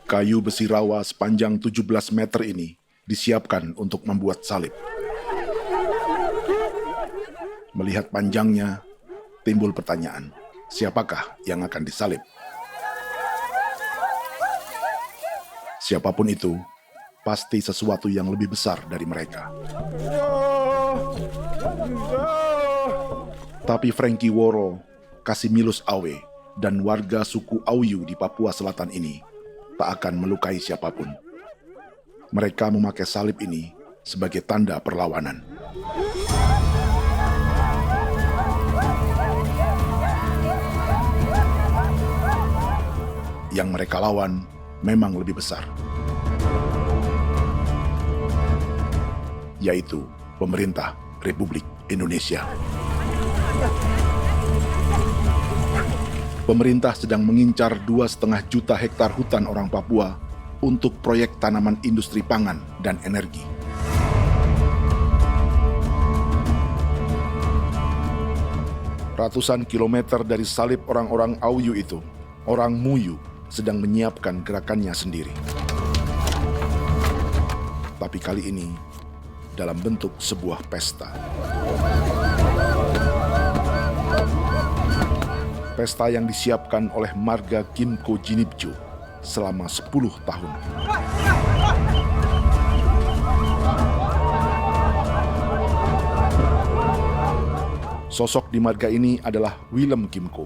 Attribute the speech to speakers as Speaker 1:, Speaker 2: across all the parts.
Speaker 1: Kayu besi rawa sepanjang 17 meter ini disiapkan untuk membuat salib. Melihat panjangnya, timbul pertanyaan, siapakah yang akan disalib? Siapapun itu, pasti sesuatu yang lebih besar dari mereka. Tapi Frankie Woro, Casimilus Awe, dan warga suku Auyu di Papua Selatan ini tak akan melukai siapapun. Mereka memakai salib ini sebagai tanda perlawanan. Yang mereka lawan memang lebih besar, yaitu pemerintah Republik Indonesia. Pemerintah sedang mengincar 2,5 juta hektar hutan orang Papua untuk proyek tanaman industri pangan dan energi. Ratusan kilometer dari salib orang-orang Auyu itu, orang Muyu sedang menyiapkan gerakannya sendiri. Tapi kali ini dalam bentuk sebuah pesta. Pesta yang disiapkan oleh marga Kimco Jinibju selama 10 tahun. Sosok di marga ini adalah Willem Kimco,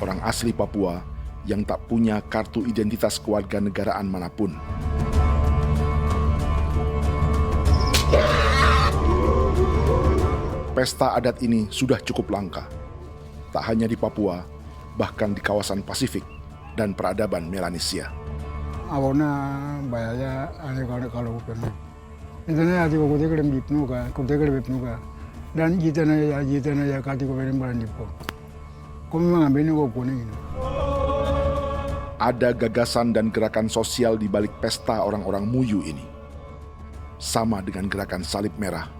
Speaker 1: orang asli Papua yang tak punya kartu identitas kewarganegaraan manapun. Pesta adat ini sudah cukup langka, tak hanya di Papua, bahkan di kawasan Pasifik dan peradaban Melanesia.
Speaker 2: Awalnya bayarnya aneh kalau bukan. Itu nih hati kau teker bipnuka, dan jita ya kati kau beri barang dipo. Kau memang ambil kau kuning.
Speaker 1: Ada gagasan dan gerakan sosial di balik pesta orang-orang Muyu ini. Sama dengan gerakan salib merah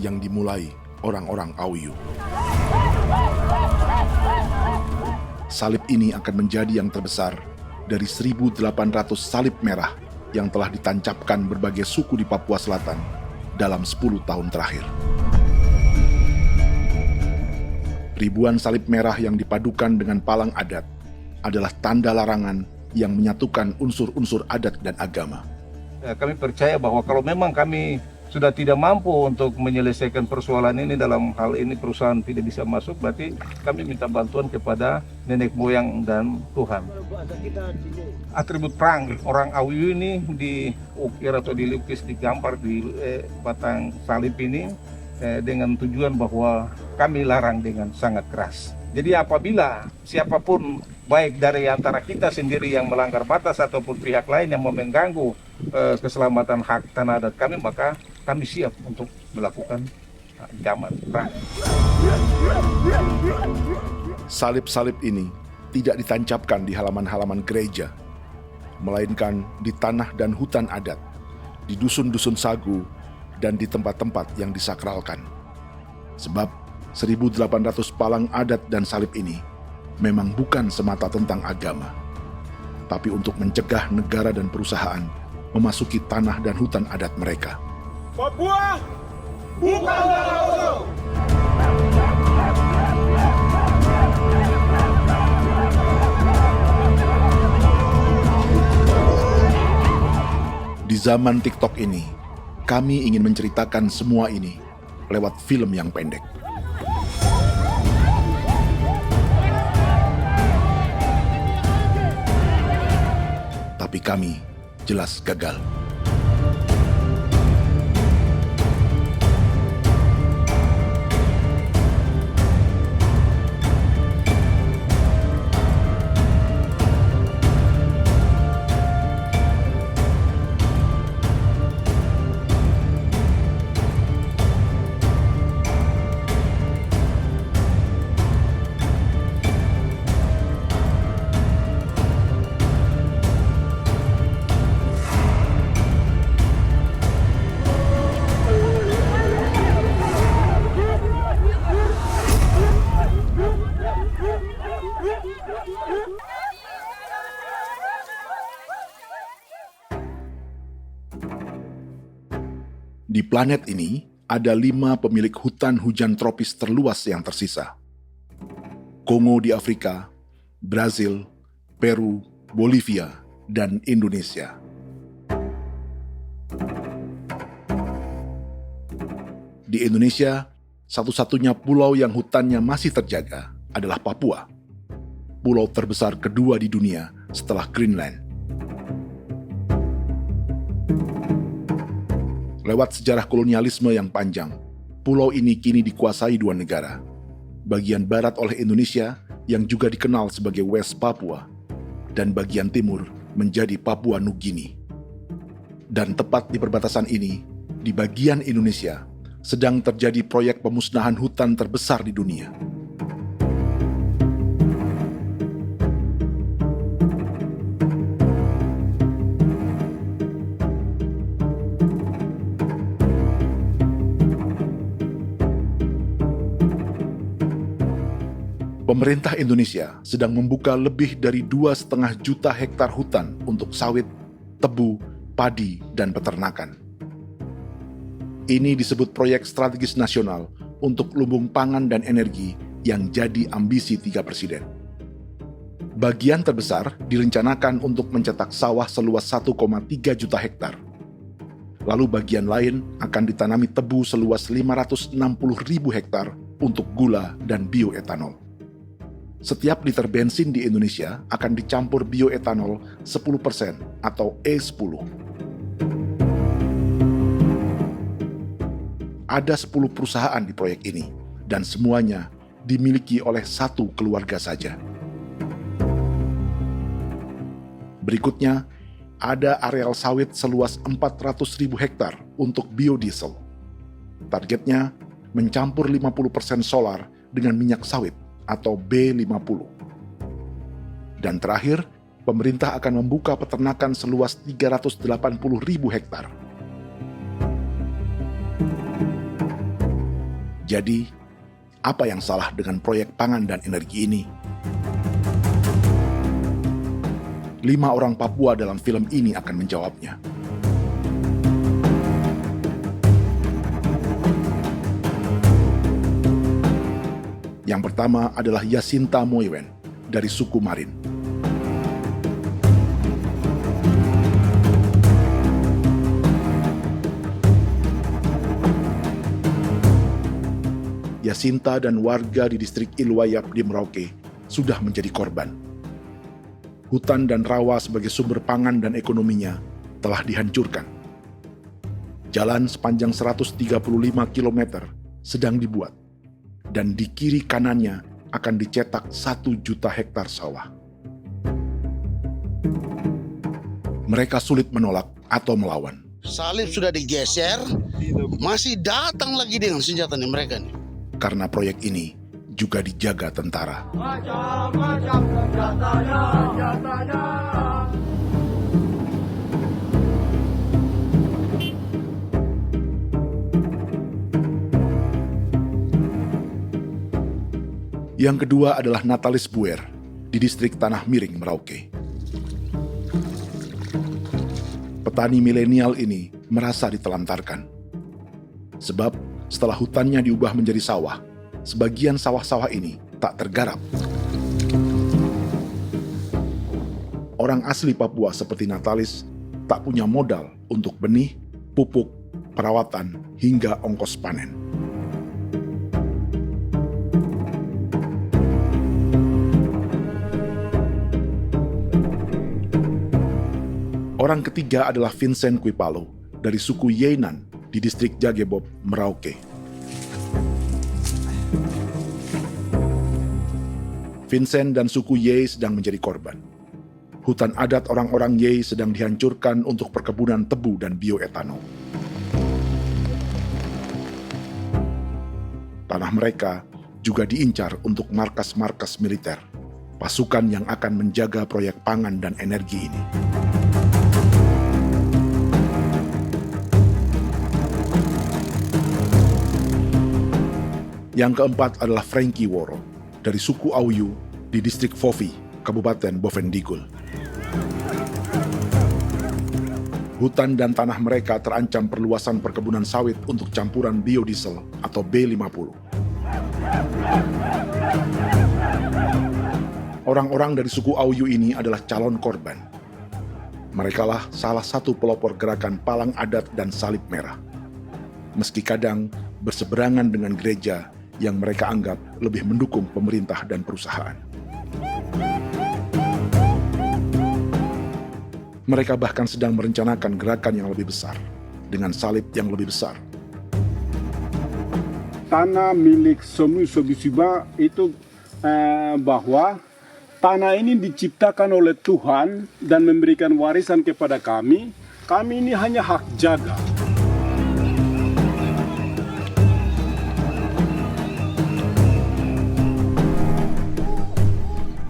Speaker 1: yang dimulai orang-orang Auyu. Salib ini akan menjadi yang terbesar dari 1.800 salib merah yang telah ditancapkan berbagai suku di Papua Selatan dalam 10 tahun terakhir. Ribuan salib merah yang dipadukan dengan palang adat adalah tanda larangan yang menyatukan unsur-unsur adat dan agama.
Speaker 3: Kami percaya bahwa kalau memang kami sudah tidak mampu untuk menyelesaikan persoalan ini, dalam hal ini perusahaan tidak bisa masuk, berarti kami minta bantuan kepada nenek moyang dan Tuhan. Atribut perang orang Auyu ini diukir atau dilukis, digambar di batang salib ini dengan tujuan bahwa kami larang dengan sangat keras. Jadi apabila siapapun, baik dari antara kita sendiri yang melanggar batas ataupun pihak lain yang mau mengganggu keselamatan hak tanah adat kami, maka kami siap untuk melakukan ancaman perang.
Speaker 1: Salib-salib ini tidak ditancapkan di halaman-halaman gereja, melainkan di tanah dan hutan adat, di dusun-dusun sagu, dan di tempat-tempat yang disakralkan. Sebab 1.800 palang adat dan salib ini memang bukan semata tentang agama, tapi untuk mencegah negara dan perusahaan memasuki tanah dan hutan adat mereka.
Speaker 4: Papua bukan Laos.
Speaker 1: Di zaman TikTok ini, kami ingin menceritakan semua ini lewat film yang pendek. Tapi kami jelas gagal. Di planet ini, ada 5 pemilik hutan hujan tropis terluas yang tersisa. Kongo di Afrika, Brazil, Peru, Bolivia, dan Indonesia. Di Indonesia, satu-satunya pulau yang hutannya masih terjaga adalah Papua, pulau terbesar kedua di dunia setelah Greenland. Lewat sejarah kolonialisme yang panjang, pulau ini kini dikuasai 2 negara. Bagian barat oleh Indonesia yang juga dikenal sebagai West Papua, dan bagian timur menjadi Papua Nugini. Dan tepat di perbatasan ini, di bagian Indonesia, sedang terjadi proyek pemusnahan hutan terbesar di dunia. Pemerintah Indonesia sedang membuka lebih dari 2,5 juta hektar hutan untuk sawit, tebu, padi, dan peternakan. Ini disebut proyek strategis nasional untuk lumbung pangan dan energi yang jadi ambisi 3 presiden. Bagian terbesar direncanakan untuk mencetak sawah seluas 1,3 juta hektar. Lalu bagian lain akan ditanami tebu seluas 560.000 hektar untuk gula dan bioetanol. Setiap liter bensin di Indonesia akan dicampur bioetanol 10% atau E10. Ada 10 perusahaan di proyek ini, dan semuanya dimiliki oleh 1 keluarga saja. Berikutnya, ada areal sawit seluas 400.000 hektar untuk biodiesel. Targetnya mencampur 50% solar dengan minyak sawit atau B50. Dan terakhir, pemerintah akan membuka peternakan seluas 380.000 hektar. Jadi, apa yang salah dengan proyek pangan dan energi ini? 5 orang Papua dalam film ini akan menjawabnya. Yang pertama adalah Yasinta Moiwen dari suku Marin. Yasinta dan warga di distrik Ilwayap di Merauke sudah menjadi korban. Hutan dan rawa sebagai sumber pangan dan ekonominya telah dihancurkan. Jalan sepanjang 135 km sedang dibuat, dan di kiri kanannya akan dicetak 1 juta hektar sawah. Mereka sulit menolak atau melawan.
Speaker 5: Salib sudah digeser, masih datang lagi dengan senjatanya mereka nih.
Speaker 1: Karena proyek ini juga dijaga tentara.
Speaker 4: Macam-macam senjatanya.
Speaker 1: Yang kedua adalah Natalis Buer di distrik Tanah Miring, Merauke. Petani milenial ini merasa ditelantarkan. Sebab setelah hutannya diubah menjadi sawah, sebagian sawah-sawah ini tak tergarap. Orang asli Papua seperti Natalis tak punya modal untuk benih, pupuk, perawatan, hingga ongkos panen. Orang ketiga adalah Vincent Kuipalo dari suku Yenan di distrik Jagebob, Merauke. Vincent dan suku Ye sedang menjadi korban. Hutan adat orang-orang Ye sedang dihancurkan untuk perkebunan tebu dan bioetanol. Tanah mereka juga diincar untuk markas-markas militer, pasukan yang akan menjaga proyek pangan dan energi ini. Yang keempat adalah Frankie Woro dari suku Auyu di distrik Fofi, Kabupaten Bovendigul. Hutan dan tanah mereka terancam perluasan perkebunan sawit untuk campuran biodiesel atau B50. Orang-orang dari suku Auyu ini adalah calon korban. Merekalah salah satu pelopor gerakan Palang Adat dan Salib Merah. Meski kadang berseberangan dengan gereja yang mereka anggap lebih mendukung pemerintah dan perusahaan. Mereka bahkan sedang merencanakan gerakan yang lebih besar, dengan salib yang lebih besar.
Speaker 6: Tanah milik Somu Sobisiba itu bahwa tanah ini diciptakan oleh Tuhan dan memberikan warisan kepada kami. Kami ini hanya hak jaga.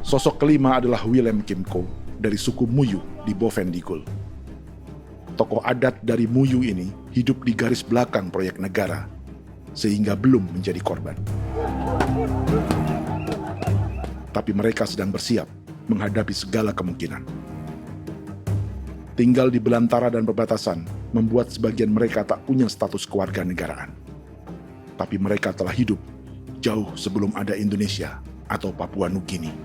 Speaker 1: Sosok kelima adalah Willem Kimco dari suku Muyu di Bovendigul. Tokoh adat dari Muyu ini hidup di garis belakang proyek negara, sehingga belum menjadi korban. Tapi mereka sedang bersiap menghadapi segala kemungkinan. Tinggal di belantara dan perbatasan membuat sebagian mereka tak punya status kewarganegaraan. Tapi mereka telah hidup jauh sebelum ada Indonesia atau Papua Nugini.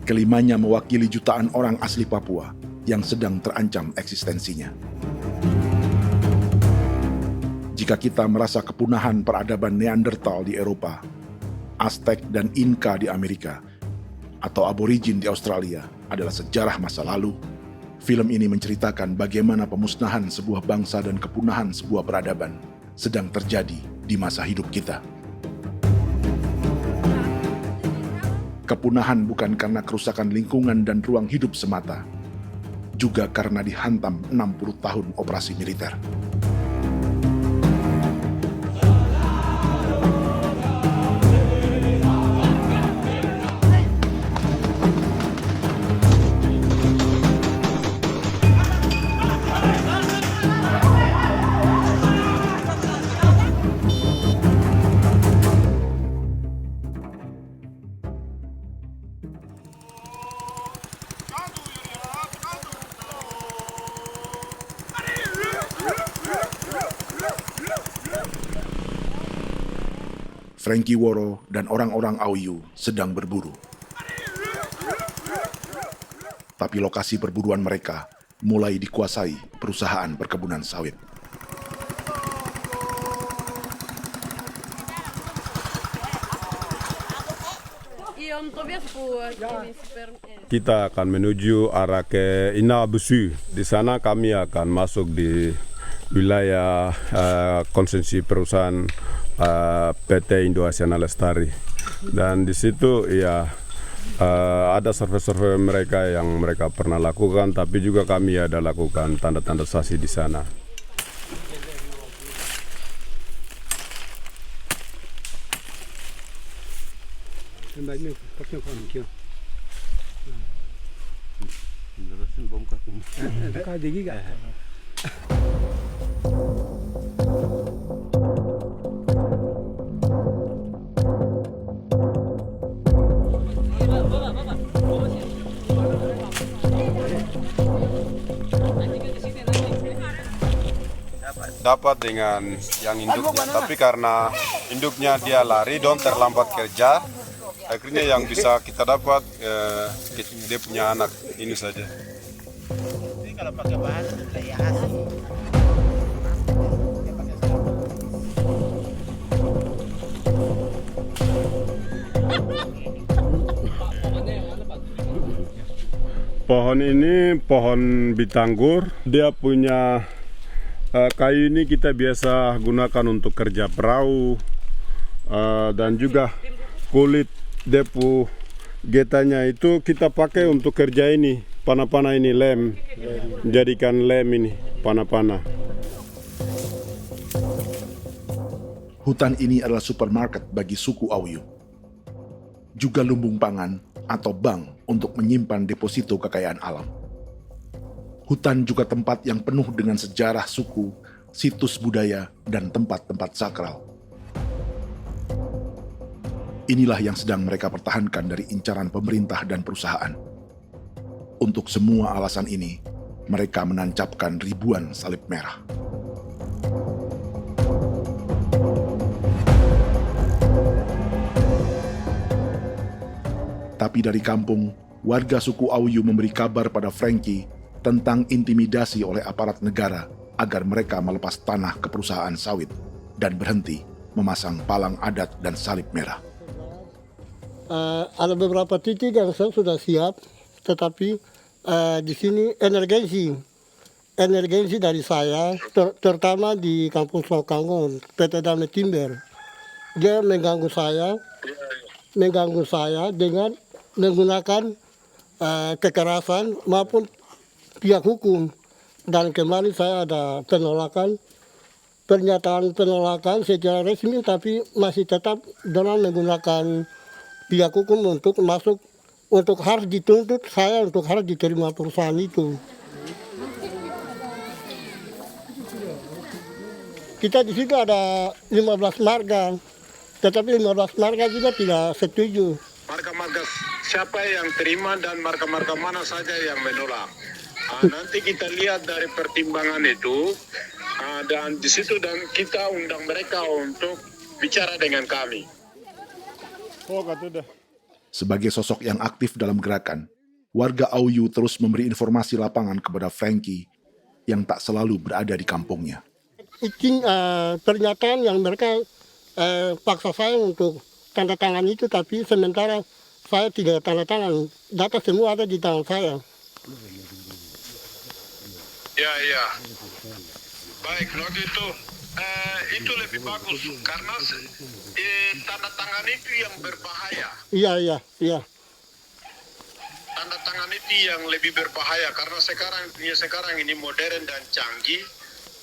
Speaker 1: Kelimanya mewakili jutaan orang asli Papua yang sedang terancam eksistensinya. Jika kita merasa kepunahan peradaban Neanderthal di Eropa, Aztec dan Inca di Amerika, atau aborigin di Australia adalah sejarah masa lalu, film ini menceritakan bagaimana pemusnahan sebuah bangsa dan kepunahan sebuah peradaban sedang terjadi di masa hidup kita. Kepunahan bukan karena kerusakan lingkungan dan ruang hidup semata, juga karena dihantam 60 tahun operasi militer. Frankie Woro dan orang-orang Auyu sedang berburu. Tapi lokasi perburuan mereka mulai dikuasai perusahaan perkebunan sawit.
Speaker 7: Kita akan menuju arah ke Inabusu. Di sana kami akan masuk di wilayah konsesi perusahaan PT Indo Asiana Lestari, dan di situ ya ada survei-survei mereka yang mereka pernah lakukan, tapi juga kami ada lakukan tanda-tanda saksi di sana. Dapat dengan yang induknya, tapi karena induknya dia lari dan terlambat kerja, akhirnya yang bisa kita dapat dia punya anak ini saja.
Speaker 8: Kalau pakai bahan kayak asli.
Speaker 7: Pohon ini pohon bitanggur, dia punya kayu ini kita biasa gunakan untuk kerja perahu, dan juga kulit depu getanya itu kita pakai untuk kerja ini, panah-panah ini lem, jadikan lem ini, panah-panah.
Speaker 1: Hutan ini adalah supermarket bagi suku Auyu. Juga lumbung pangan atau bank untuk menyimpan deposito kekayaan alam. Hutan juga tempat yang penuh dengan sejarah suku, situs budaya, dan tempat-tempat sakral. Inilah yang sedang mereka pertahankan dari incaran pemerintah dan perusahaan. Untuk semua alasan ini, mereka menancapkan ribuan salib merah. Tapi dari kampung, warga suku Auyu memberi kabar pada Frankie tentang intimidasi oleh aparat negara agar mereka melepas tanah ke perusahaan sawit dan berhenti memasang palang adat dan salib merah.
Speaker 9: Ada beberapa titik yang saya sudah siap, tetapi di sini emergensi dari saya, terutama di Kampung Sokanggon, PT Damai Timber. Dia mengganggu saya dengan menggunakan kekerasan maupun pihak hukum. Dan kemarin saya ada pernyataan penolakan secara resmi, tapi masih tetap dengan menggunakan pihak hukum untuk masuk, untuk harus dituntut saya untuk harus diterima perusahaan itu. Kita di situ ada 15 marga, tetapi 15 marga juga tidak setuju.
Speaker 10: Marga-marga siapa yang terima dan marga-marga mana saja yang menolak. Nanti kita lihat dari pertimbangan itu, dan di situ dan kita undang mereka untuk bicara dengan kami.
Speaker 1: Sebagai sosok yang aktif dalam gerakan, warga Auyu terus memberi informasi lapangan kepada Frankie yang tak selalu berada di kampungnya.
Speaker 9: Izin pernyataan yang mereka paksa saya untuk tanda tangan itu, tapi sementara saya tidak tanda tangan. Data semua ada di tangan saya.
Speaker 10: Ya. Baik, kalau gitu itu lebih bagus karena tanda tangan itu yang berbahaya.
Speaker 9: Iya.
Speaker 10: Tanda tangan itu yang lebih berbahaya karena sekarang ini modern dan canggih,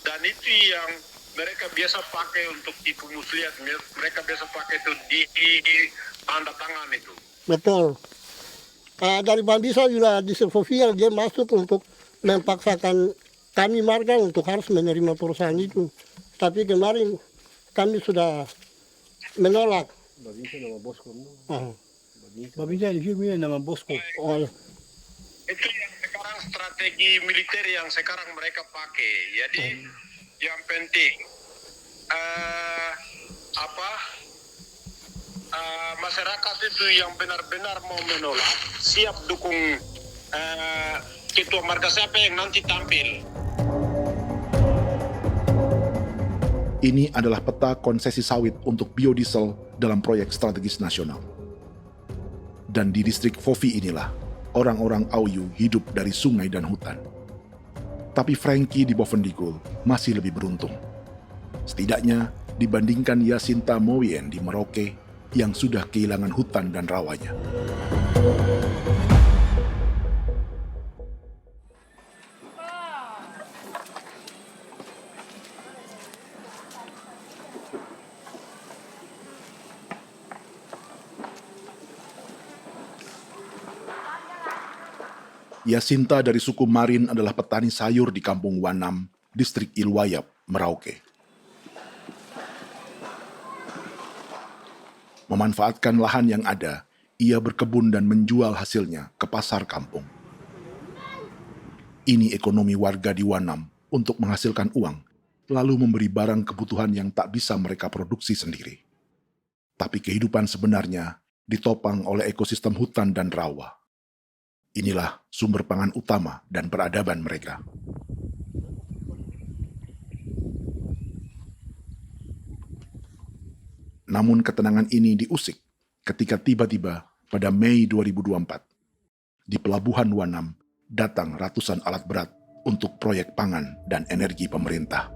Speaker 10: dan itu yang mereka biasa pakai untuk tipu muslihat. Mereka biasa pakai itu di tanda tangan itu.
Speaker 9: Betul. Dari Bambisa juga di Sofia dia masuk untuk memaksakan kami marga untuk harus menerima perusahaan itu. Tapi kemarin kami sudah menolak.
Speaker 2: Babinsa nama bosku. Babinsa di sini nama bosku.
Speaker 9: Oh, ya.
Speaker 10: Itu yang sekarang strategi militer yang sekarang mereka pakai. Jadi yang penting masyarakat itu yang benar-benar mau menolak siap dukung ketua marga siapa yang nanti tampil.
Speaker 1: Ini adalah peta konsesi sawit untuk biodiesel dalam proyek strategis nasional. Dan di distrik Fofi inilah, orang-orang Auyu hidup dari sungai dan hutan. Tapi Frankie di Bovendigul masih lebih beruntung. Setidaknya dibandingkan Yasinta Mowien di Merauke yang sudah kehilangan hutan dan rawanya. Yasinta dari suku Marin adalah petani sayur di Kampung Wanam, distrik Ilwayap, Merauke. Memanfaatkan lahan yang ada, ia berkebun dan menjual hasilnya ke pasar kampung. Ini ekonomi warga di Wanam untuk menghasilkan uang, lalu memberi barang kebutuhan yang tak bisa mereka produksi sendiri. Tapi kehidupan sebenarnya ditopang oleh ekosistem hutan dan rawa. Inilah sumber pangan utama dan peradaban mereka. Namun ketenangan ini diusik ketika tiba-tiba pada Mei 2024, di Pelabuhan Wanam datang ratusan alat berat untuk proyek pangan dan energi pemerintah.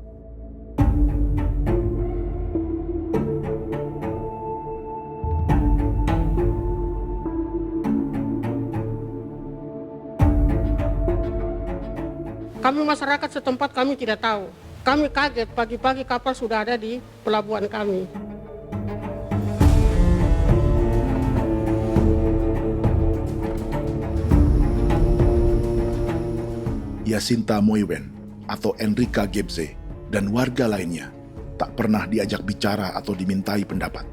Speaker 9: Kami masyarakat setempat kami tidak tahu. Kami kaget pagi-pagi kapal sudah ada di pelabuhan kami.
Speaker 1: Yasinta Mowien atau Enrika Gebze dan warga lainnya tak pernah diajak bicara atau dimintai pendapat.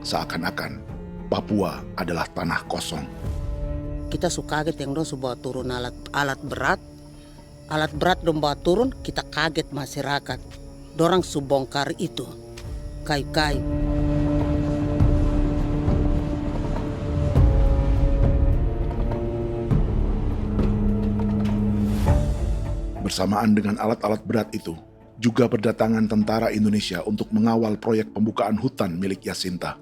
Speaker 1: Seakan-akan Papua adalah tanah kosong.
Speaker 11: Kita suka kaget yang dong bawa turun alat berat dong bawa turun, kita kaget masyarakat. Dorang subongkar itu kayu-kayu.
Speaker 1: Bersamaan dengan alat-alat berat itu, juga berdatangan tentara Indonesia untuk mengawal proyek pembukaan hutan milik Jacinta.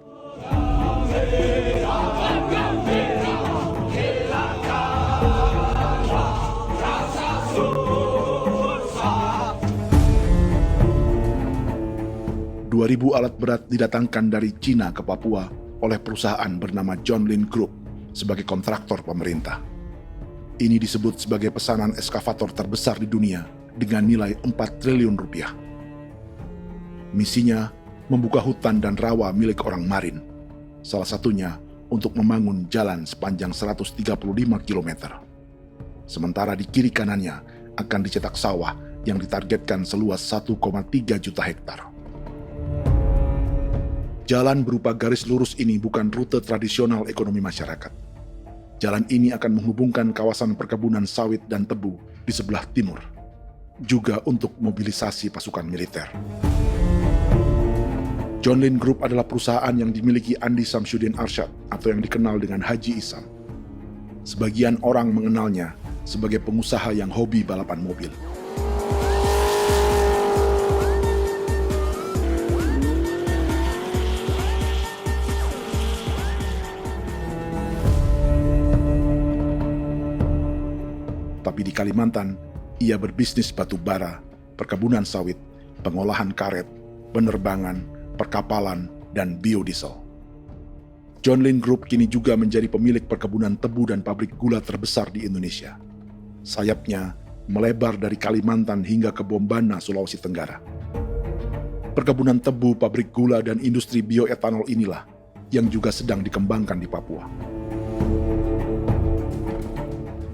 Speaker 1: Ribu alat berat didatangkan dari Cina ke Papua oleh perusahaan bernama John Lin Group sebagai kontraktor pemerintah. Ini disebut sebagai pesanan eskavator terbesar di dunia dengan nilai 4 triliun rupiah. Misinya membuka hutan dan rawa milik orang Marin, salah satunya untuk membangun jalan sepanjang 135 km. Sementara di kiri kanannya akan dicetak sawah yang ditargetkan seluas 1,3 juta hektar. Jalan berupa garis lurus ini bukan rute tradisional ekonomi masyarakat. Jalan ini akan menghubungkan kawasan perkebunan sawit dan tebu di sebelah timur, juga untuk mobilisasi pasukan militer. John Lin Group adalah perusahaan yang dimiliki Andi Samsudin Arsyad atau yang dikenal dengan Haji Isam. Sebagian orang mengenalnya sebagai pengusaha yang hobi balapan mobil. Tapi di Kalimantan, ia berbisnis batu bara, perkebunan sawit, pengolahan karet, penerbangan, perkapalan, dan biodiesel. John Lin Group kini juga menjadi pemilik perkebunan tebu dan pabrik gula terbesar di Indonesia. Sayapnya melebar dari Kalimantan hingga ke Bombana, Sulawesi Tenggara. Perkebunan tebu, pabrik gula, dan industri bioetanol inilah yang juga sedang dikembangkan di Papua.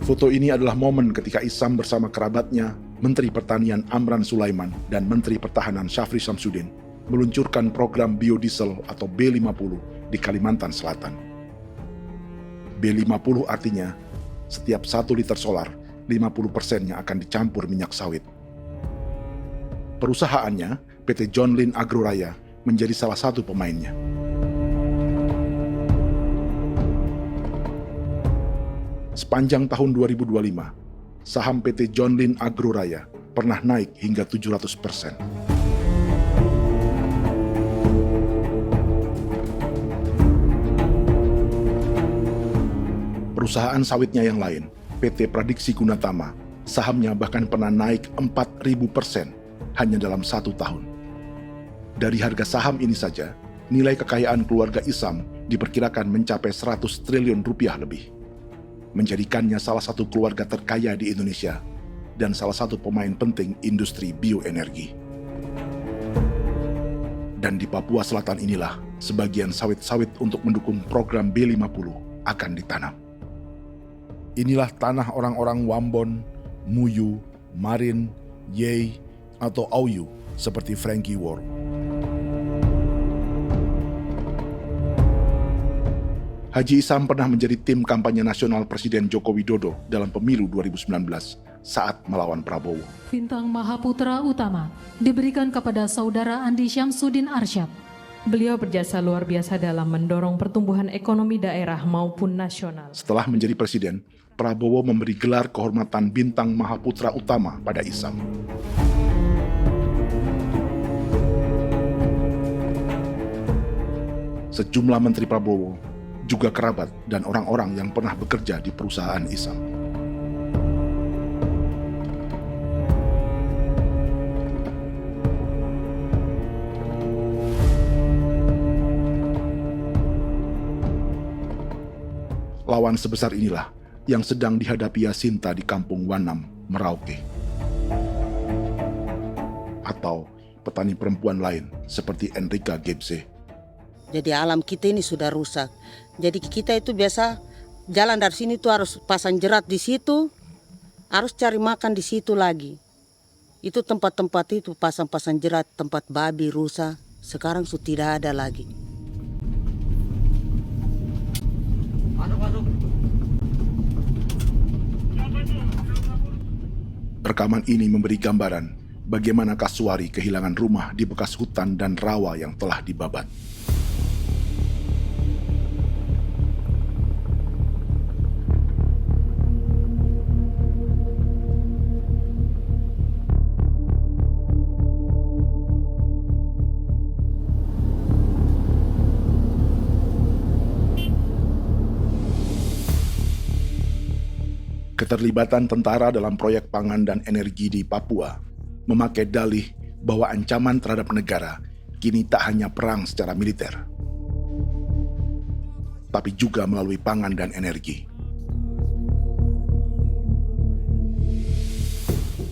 Speaker 1: Foto ini adalah momen ketika Isam bersama kerabatnya, Menteri Pertanian Amran Sulaiman dan Menteri Pertahanan Syafri Samsudin meluncurkan program biodiesel atau B50 di Kalimantan Selatan. B50 artinya setiap 1 liter solar, 50%-nya akan dicampur minyak sawit. Perusahaannya, PT John Lin Agroraya, menjadi salah satu pemainnya. Sepanjang tahun 2025, saham PT John Lin Agroraya pernah naik hingga 700%. Perusahaan sawitnya yang lain, PT Pradiksi Gunatama, sahamnya bahkan pernah naik 4.000% hanya dalam 1 tahun. Dari harga saham ini saja, nilai kekayaan keluarga Isam diperkirakan mencapai 100 triliun rupiah lebih, menjadikannya salah satu keluarga terkaya di Indonesia dan salah satu pemain penting industri bioenergi. Dan di Papua Selatan inilah sebagian sawit-sawit untuk mendukung program B50 akan ditanam. Inilah tanah orang-orang Wambon, Muyu, Marin, Yei, atau Auyu seperti Frankie Ward. Haji Isam pernah menjadi tim kampanye nasional Presiden Joko Widodo dalam pemilu 2019 saat melawan Prabowo.
Speaker 12: Bintang Mahaputra Utama diberikan kepada Saudara Andi Syamsuddin Arsyad. Beliau berjasa luar biasa dalam mendorong pertumbuhan ekonomi daerah maupun nasional.
Speaker 1: Setelah menjadi presiden, Prabowo memberi gelar kehormatan Bintang Mahaputra Utama pada Isam. Sejumlah menteri Prabowo, juga kerabat dan orang-orang yang pernah bekerja di perusahaan Isam. Lawan sebesar inilah yang sedang dihadapi Jacinta di kampung Wanam, Merauke. Atau petani perempuan lain seperti Enrika Gebse.
Speaker 11: Jadi alam kita ini sudah rusak. Jadi kita itu biasa jalan dari sini tuh harus pasang jerat di situ, harus cari makan di situ lagi. Itu tempat-tempat itu pasang-pasang jerat, tempat babi, rusa, sekarang sudah tidak ada lagi.
Speaker 1: Rekaman ini memberi gambaran bagaimana Kasuari kehilangan rumah di bekas hutan dan rawa yang telah dibabat. Keterlibatan tentara dalam proyek pangan dan energi di Papua memakai dalih bahwa ancaman terhadap negara kini tak hanya perang secara militer, tapi juga melalui pangan dan energi.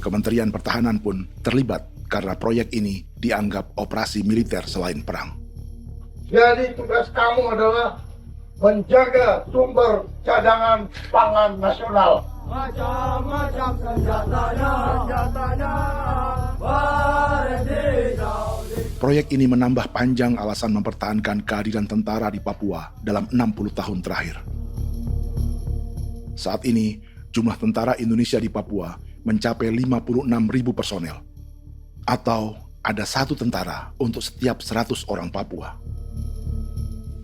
Speaker 1: Kementerian Pertahanan pun terlibat karena proyek ini dianggap operasi militer selain perang.
Speaker 4: Jadi tugas kamu adalah menjaga sumber cadangan pangan nasional. Macam-macam senjatanya,
Speaker 1: Proyek ini menambah panjang alasan mempertahankan kehadiran tentara di Papua dalam 60 tahun terakhir. Saat ini, jumlah tentara Indonesia di Papua mencapai 56.000 personel, atau ada 1 tentara untuk setiap 100 orang Papua.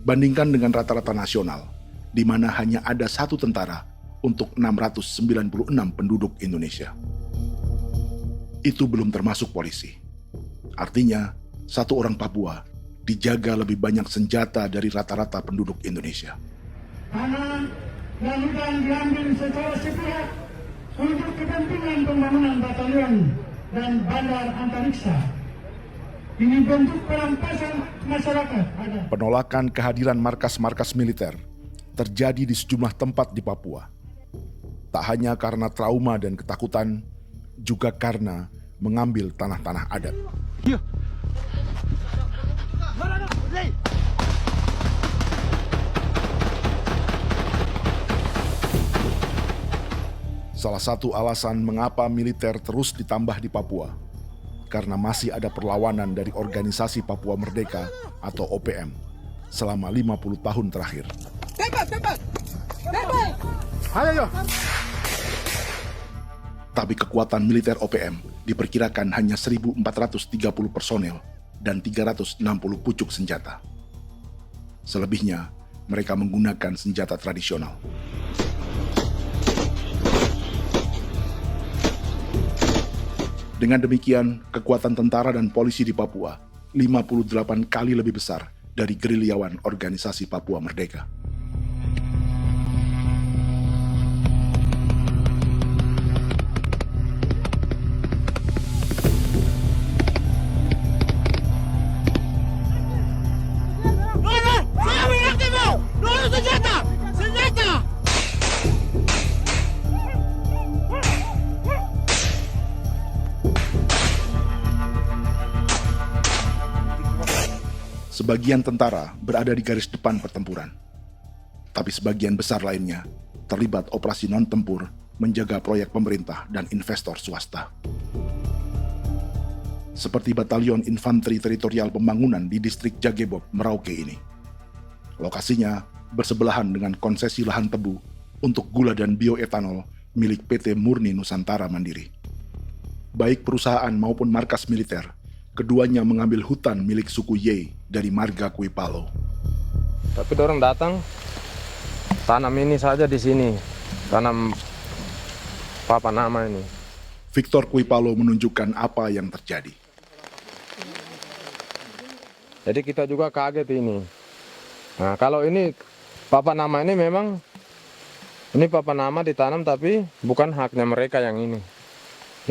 Speaker 1: Bandingkan dengan rata-rata nasional, di mana hanya ada 1 tentara untuk 696 penduduk Indonesia. Itu belum termasuk polisi. Artinya, 1 orang Papua dijaga lebih banyak senjata dari rata-rata penduduk Indonesia.
Speaker 2: Tanah dan hutan diambil secara sepihak untuk kepentingan pembangunan batalion dan bandar antariksa. Ini bentuk perampasan masyarakat.
Speaker 1: Penolakan kehadiran markas-markas militer terjadi di sejumlah tempat di Papua. Tak hanya karena trauma dan ketakutan, juga karena mengambil tanah-tanah adat. Salah satu alasan mengapa militer terus ditambah di Papua, karena masih ada perlawanan dari Organisasi Papua Merdeka atau OPM selama 50 tahun terakhir. Tapi kekuatan militer OPM diperkirakan hanya 1.430 personel dan 360 pucuk senjata. Selebihnya, mereka menggunakan senjata tradisional. Dengan demikian, kekuatan tentara dan polisi di Papua 58 kali lebih besar dari gerilyawan Organisasi Papua Merdeka. Sebagian tentara berada di garis depan pertempuran, tapi sebagian besar lainnya terlibat operasi non-tempur menjaga proyek pemerintah dan investor swasta. Seperti Batalion Infanteri Teritorial Pembangunan di distrik Jagebob, Merauke ini. Lokasinya bersebelahan dengan konsesi lahan tebu untuk gula dan bioetanol milik PT Murni Nusantara Mandiri. Baik perusahaan maupun markas militer, keduanya mengambil hutan milik suku Ye dari marga Kuipalo.
Speaker 13: Tapi orang datang tanam ini saja di sini, tanam papa nama ini.
Speaker 1: Victor Kuipalo menunjukkan apa yang terjadi.
Speaker 13: Jadi kita juga kaget ini. Nah, kalau ini papa nama ini memang ini papa nama ditanam tapi bukan haknya mereka yang ini.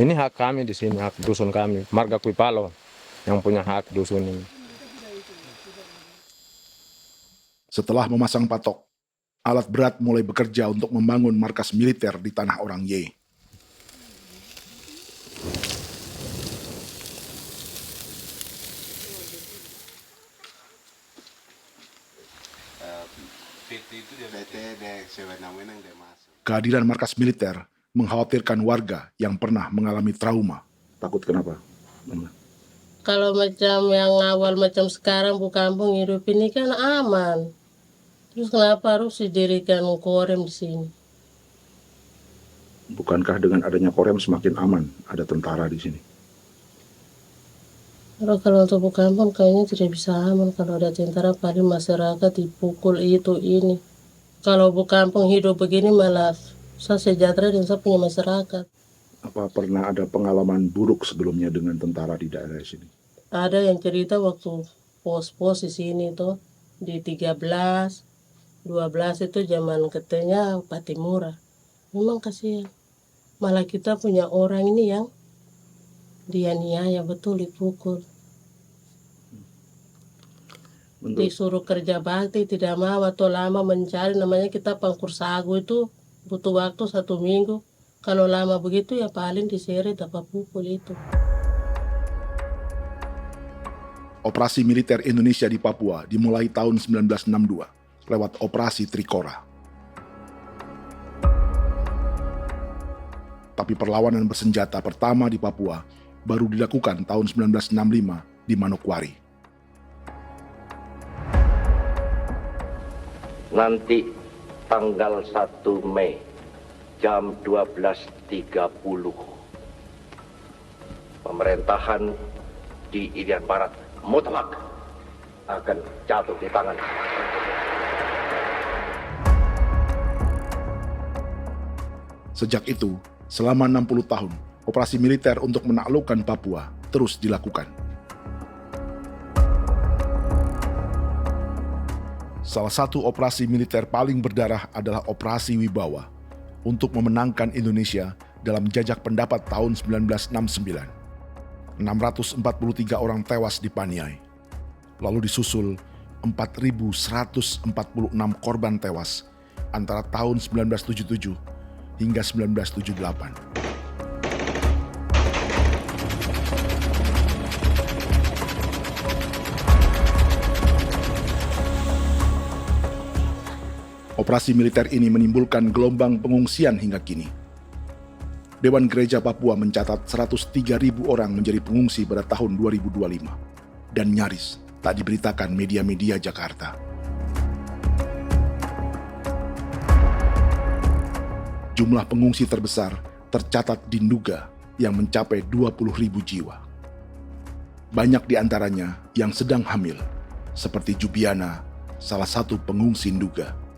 Speaker 13: Ini hak kami di sini, hak dusun kami, marga Kuipalo yang punya hak dusun ini.
Speaker 1: Setelah memasang patok, alat berat mulai bekerja untuk membangun markas militer di tanah orang Ye. Kehadiran markas militer mengkhawatirkan warga yang pernah mengalami trauma. Takut kenapa?
Speaker 14: Kalau macam yang awal macam sekarang bu kampung hidup ini kan aman. Terus kenapa harus didirikan korem di sini?
Speaker 1: Bukankah dengan adanya Korem semakin aman ada tentara di sini?
Speaker 14: Kalau untuk kampung kayaknya tidak bisa aman kalau ada tentara, paling masyarakat dipukul itu ini. Kalau kampung hidup begini malah saya sejahtera dan saya punya masyarakat.
Speaker 1: Apa pernah ada pengalaman buruk sebelumnya dengan tentara di daerah sini?
Speaker 14: Ada yang cerita waktu pos-pos di sini tuh di 13, 12 itu zaman katanya Patimura. Memang kasihan. Malah kita punya orang ini yang dianiaya betul, dipukul. Disuruh kerja bakti tidak mau, atau lama mencari, namanya kita pangkur sagu itu butuh waktu 1 minggu. Kalau lama begitu ya paling diseret apa pukul itu.
Speaker 1: Operasi militer Indonesia di Papua dimulai tahun 1962 lewat Operasi Trikora. Tapi perlawanan bersenjata pertama di Papua baru dilakukan tahun 1965 di Manokwari.
Speaker 15: Nanti tanggal 1 Mei jam 12.30 pemerintahan di Irian Barat mutlak akan jatuh di tangan.
Speaker 1: Sejak itu, selama 60 tahun, operasi militer untuk menaklukkan Papua terus dilakukan. Salah satu operasi militer paling berdarah adalah Operasi Wibawa untuk memenangkan Indonesia dalam jajak pendapat tahun 1969. 643 orang tewas di Paniai. Lalu disusul 4.146 korban tewas antara tahun 1977 hingga 1978. Operasi militer ini menimbulkan gelombang pengungsian hingga kini. Dewan Gereja Papua mencatat 103.000 orang menjadi pengungsi pada tahun 2025 dan nyaris tak diberitakan media-media Jakarta. Jumlah pengungsi terbesar tercatat di Nduga yang mencapai 20.000 jiwa. Banyak di antaranya yang sedang hamil, seperti Jubiana, salah satu pengungsi Nduga.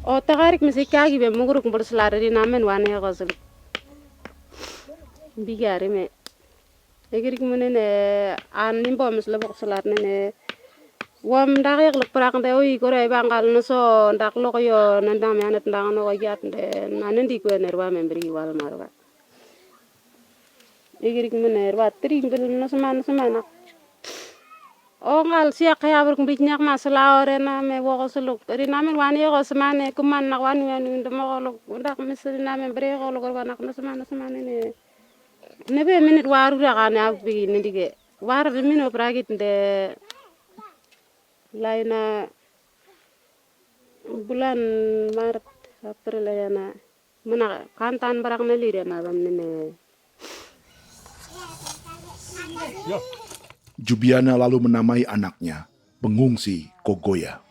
Speaker 16: O tagarik misi kagi be muguruk berselari di namen wane gosel bigari me egirik munene an nimbo misle bokselar nene wam dagyak lek prak de oy gore bangal no so ndak loko yo nanda me anet ndang no gat de nanen di ko nerwa membri wal marwa egirik munene wa tri ngel no semana o ngal sia kaya berkumpit nyak masala orena me wo suluk ri namen wani go semane kuman nak wani wani ndemo go ndak misri namen bre go go nak no semane ne be minit waru ra kana bi ni dige war de mino pragit de laina bulan Maret April yana mena kantan barang ne lire na bam ne
Speaker 1: Jubiana lalu menamai anaknya pengungsi Kogoya.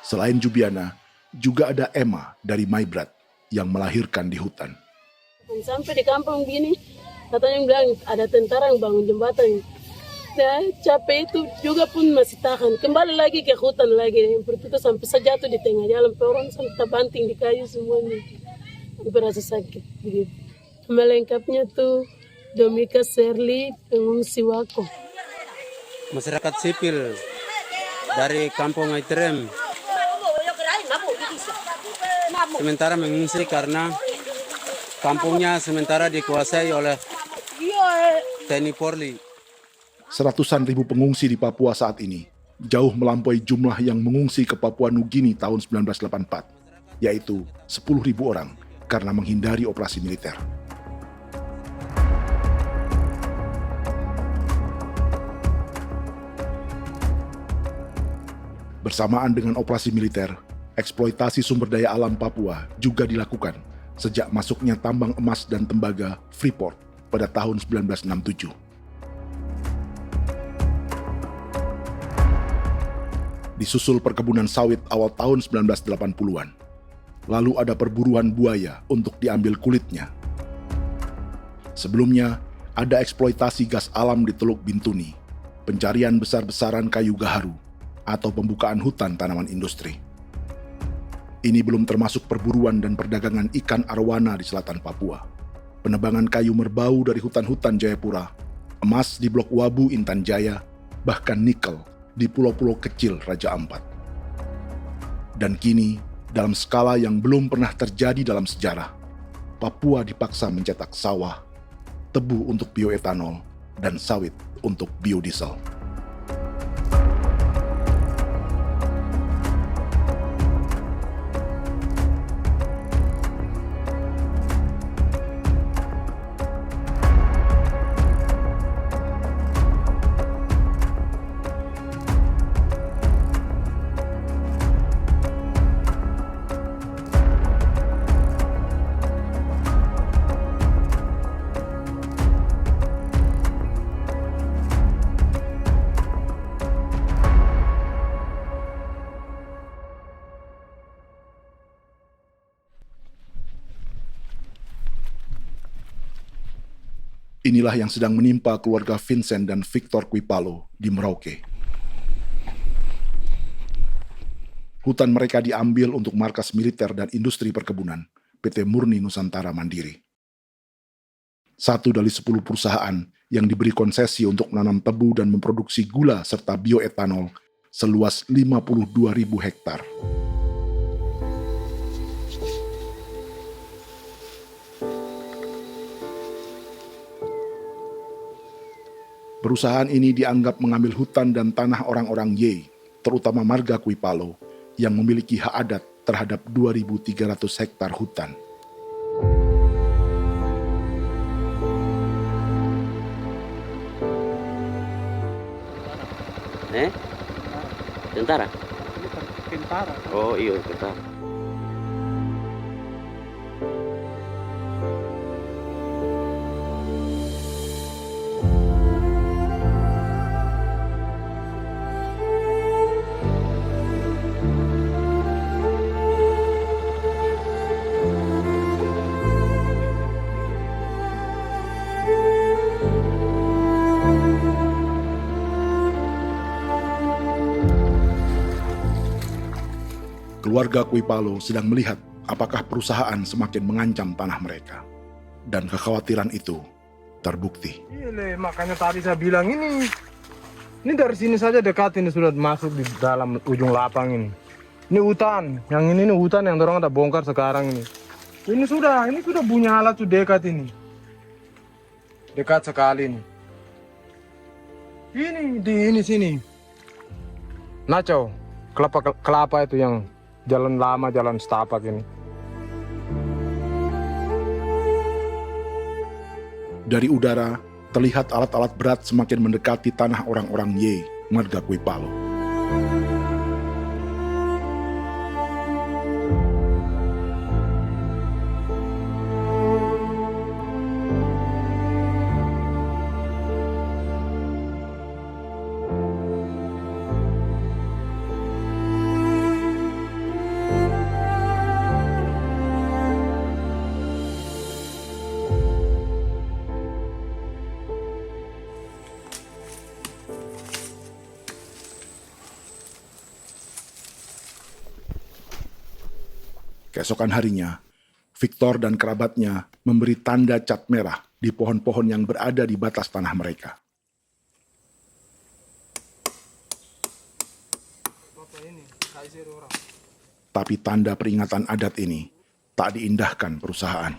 Speaker 1: Selain Jubiana, juga ada Emma dari Maibrat yang melahirkan di hutan.
Speaker 14: Sampai di kampung gini, katanya bilang ada tentara yang bangun jembatan. Saya capek itu juga pun masih tahan. Kembali lagi ke hutan lagi. Itu sampai saya jatuh di tengah jalan. Orang sampai terbanting di kayu semuanya. Berasa sakit begitu. Melengkapnya tuh Domika Serli, pengungsi Wako.
Speaker 17: Masyarakat sipil dari Kampung Aitrem sementara mengungsi karena kampungnya sementara dikuasai oleh TNI Polri.
Speaker 1: Seratusan ribu pengungsi di Papua saat ini jauh melampaui jumlah yang mengungsi ke Papua Nugini tahun 1984, yaitu 10.000 orang karena menghindari operasi militer. Bersamaan dengan operasi militer, eksploitasi sumber daya alam Papua juga dilakukan sejak masuknya tambang emas dan tembaga Freeport pada tahun 1967. Disusul perkebunan sawit awal tahun 1980-an. Lalu ada perburuan buaya untuk diambil kulitnya. Sebelumnya, ada eksploitasi gas alam di Teluk Bintuni, pencarian besar-besaran kayu gaharu, atau pembukaan hutan tanaman industri. Ini belum termasuk perburuan dan perdagangan ikan arwana di selatan Papua, penebangan kayu merbau dari hutan-hutan Jayapura, emas di Blok Wabu Intan Jaya, bahkan nikel di pulau-pulau kecil Raja Ampat. Dan kini, dalam skala yang belum pernah terjadi dalam sejarah, Papua dipaksa mencetak sawah, tebu untuk bioetanol, dan sawit untuk biodiesel. Inilah yang sedang menimpa keluarga Vincent dan Victor Kuipalo di Merauke. Hutan mereka diambil untuk markas militer dan industri perkebunan, PT Murni Nusantara Mandiri. 1 dari 10 perusahaan yang diberi konsesi untuk menanam tebu dan memproduksi gula serta bioetanol seluas 52.000 hektar. Perusahaan ini dianggap mengambil hutan dan tanah orang-orang Ye, terutama marga Kuipalo, yang memiliki hak adat terhadap 2.300 hektar hutan.
Speaker 18: Tentara?
Speaker 17: Tentara.
Speaker 18: Oh iya, tentara.
Speaker 1: Keluarga Kuipalo sedang melihat apakah perusahaan semakin mengancam tanah mereka. Dan kekhawatiran itu terbukti.
Speaker 13: Iya, makanya tadi saya bilang ini dari sini saja dekat ini sudah masuk di dalam ujung lapang ini. Ini hutan, yang ini hutan yang dorong ada bongkar sekarang ini. Ini sudah punya alat sudah dekat ini. Dekat sekali ini. Ini di sini. Nacau, kelapa itu yang jalan lama, jalan setapak ini.
Speaker 1: Dari udara, terlihat alat-alat berat semakin mendekati tanah orang-orang Ye, marga Kuipalo. Keesokan harinya, Victor dan kerabatnya memberi tanda cat merah di pohon-pohon yang berada di batas tanah mereka. Tapi tanda peringatan adat ini tak diindahkan perusahaan.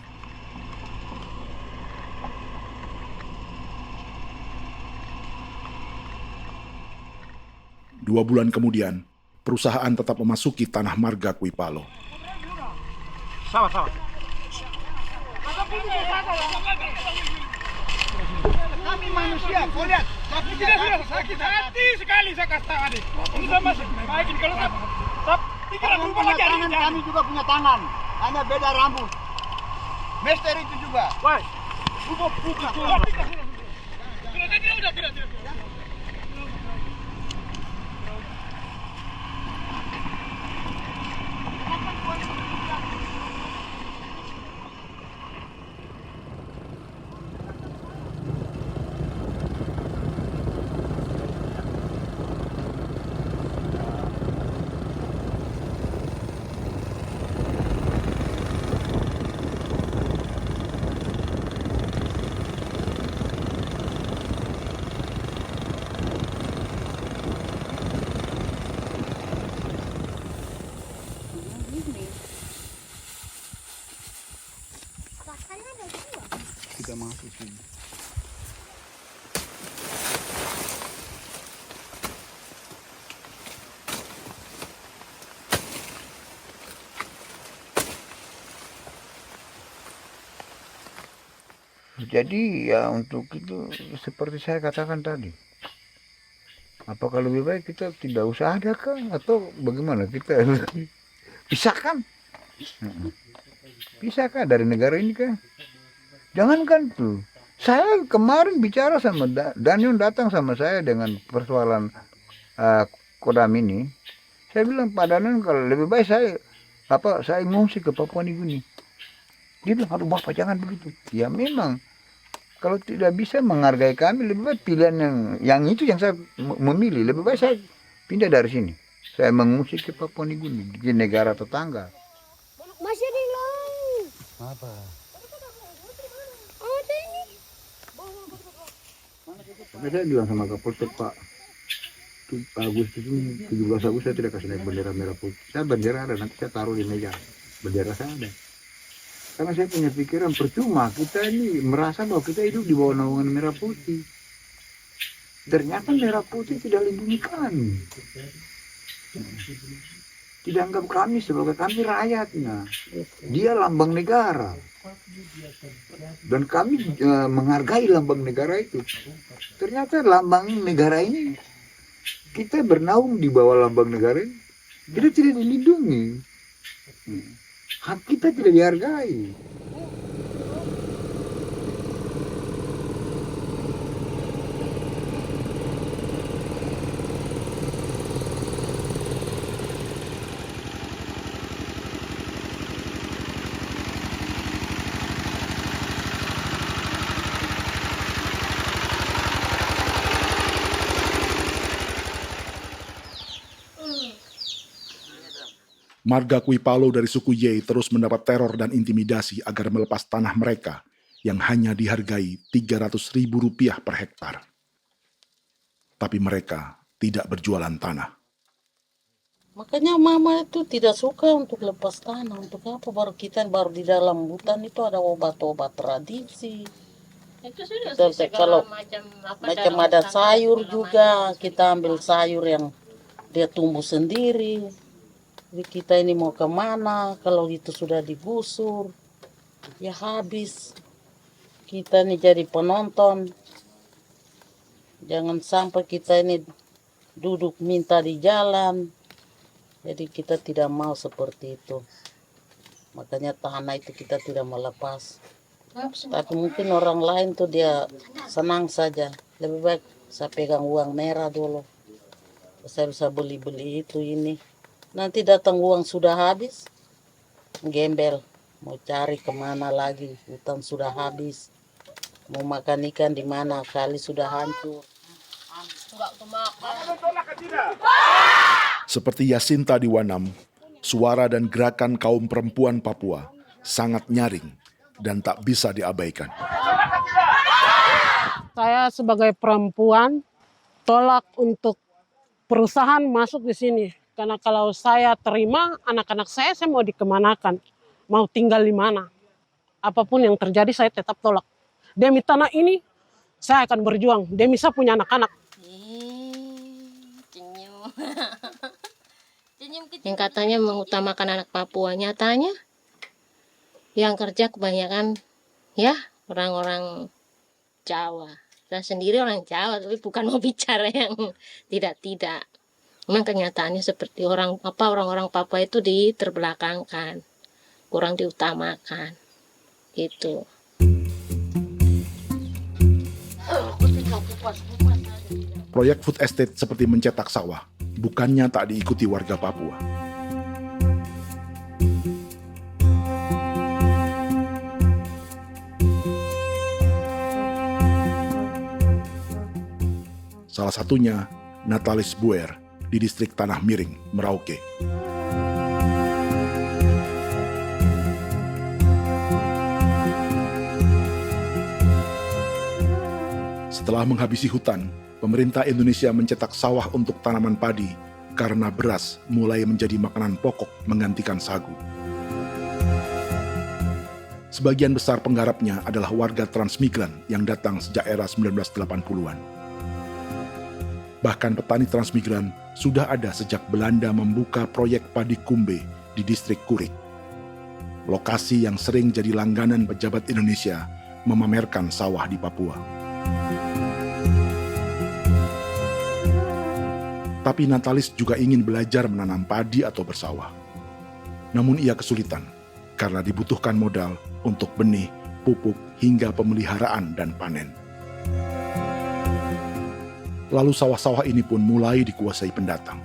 Speaker 1: Dua bulan kemudian, perusahaan tetap memasuki tanah marga Kuipalo.
Speaker 4: Sama. Kami manusia, kau lihat. Tapi tidak sudah sakit hati sekali saya katakan tadi. Sudah masuk. Baik, kalau pikiran berubah lagi. Kami juga punya tangan, hanya beda rambut. Mister itu juga. Baik. Tidak.
Speaker 18: Jadi ya untuk itu seperti saya katakan tadi, apakah lebih baik kita tidak usah ada kah atau bagaimana, kita pisahkan, pisahkah dari negara ini kah? Jangankan tuh, saya kemarin bicara sama Daniel, datang sama saya dengan persoalan Kodam ini, saya bilang Pak Daniel kalau lebih baik saya ngungsi ke Papua Nugini. Dia bilang, aduh Bapak jangan begitu. Ya memang, kalau tidak bisa menghargai kami, lebih baik pilihan yang itu yang saya memilih. Lebih baik saya pindah dari sini. Saya mengungsi ke Papua Nugini, di negara tetangga.
Speaker 16: Masih di laut.
Speaker 18: Apa?
Speaker 16: Ada ini.
Speaker 18: Makanya saya bilang sama Kapolsek, Pak, Agustus ini, 17 Agustus saya tidak kasih naik bendera merah putih. Saya bendera ada, nanti saya taruh di meja. Bendera saya ada. Karena saya punya pikiran percuma kita ini merasa bahwa kita hidup di bawah naungan merah putih. Ternyata merah putih tidak lindungi kami. Tidak anggap kami sebagai kami rakyatnya. Dia lambang negara. Dan kami menghargai lambang negara itu. Ternyata lambang negara ini, kita bernaung di bawah lambang negara ini, kita tidak dilindungi. Hak kita tidak dihargai.
Speaker 1: Marga Kuipalo dari suku Ye terus mendapat teror dan intimidasi agar melepas tanah mereka yang hanya dihargai Rp300.000 per hektar. Tapi mereka tidak berjualan tanah.
Speaker 11: Makanya mama itu tidak suka untuk lepas tanah. Untuk apa? Baru di dalam hutan itu ada obat-obat tradisi.
Speaker 14: Itu sudah
Speaker 11: Kalau
Speaker 14: macam
Speaker 11: ada sayur juga, kita ambil sayur yang dia tumbuh sendiri. Jadi kita ini mau kemana, kalau itu sudah digusur, ya habis. Kita ini jadi penonton. Jangan sampai kita ini duduk minta di jalan. Jadi kita tidak mau seperti itu. Makanya tanah itu kita tidak melepas. Tapi mungkin orang lain tuh dia senang saja. Lebih baik saya pegang uang merah dulu. Saya bisa beli-beli itu ini. Nanti datang uang sudah habis, gembel. Mau cari kemana lagi, hutan sudah habis. Mau makan ikan di mana, kali sudah hancur.
Speaker 1: Seperti Yasinta di Wanam, suara dan gerakan kaum perempuan Papua sangat nyaring dan tak bisa diabaikan.
Speaker 16: Saya sebagai perempuan tolak untuk perusahaan masuk di sini. Karena kalau saya terima anak-anak saya mau dikemanakan, mau tinggal di mana. Apapun yang terjadi saya tetap tolak. Demi tanah ini saya akan berjuang, demi saya punya anak-anak.
Speaker 19: Yang katanya mengutamakan anak Papua, nyatanya yang kerja kebanyakan ya orang-orang Jawa. Saya sendiri orang Jawa, tapi bukan mau bicara yang tidak-tidak. Memang kenyataannya seperti orang-orang Papua itu diterbelakangkan, kurang diutamakan, gitu.
Speaker 1: Proyek food estate seperti mencetak sawah, bukannya tak diikuti warga Papua. Salah satunya Natalis Buer di distrik Tanah Miring, Merauke. Setelah menghabisi hutan, pemerintah Indonesia mencetak sawah untuk tanaman padi karena beras mulai menjadi makanan pokok menggantikan sagu. Sebagian besar penggarapnya adalah warga transmigran yang datang sejak era 1980-an. Bahkan petani transmigran sudah ada sejak Belanda membuka proyek padi kumbe di distrik Kurik. Lokasi yang sering jadi langganan pejabat Indonesia memamerkan sawah di Papua. Tapi Natalis juga ingin belajar menanam padi atau bersawah. Namun ia kesulitan karena dibutuhkan modal untuk benih, pupuk, hingga pemeliharaan dan panen. Lalu sawah-sawah ini pun mulai dikuasai pendatang.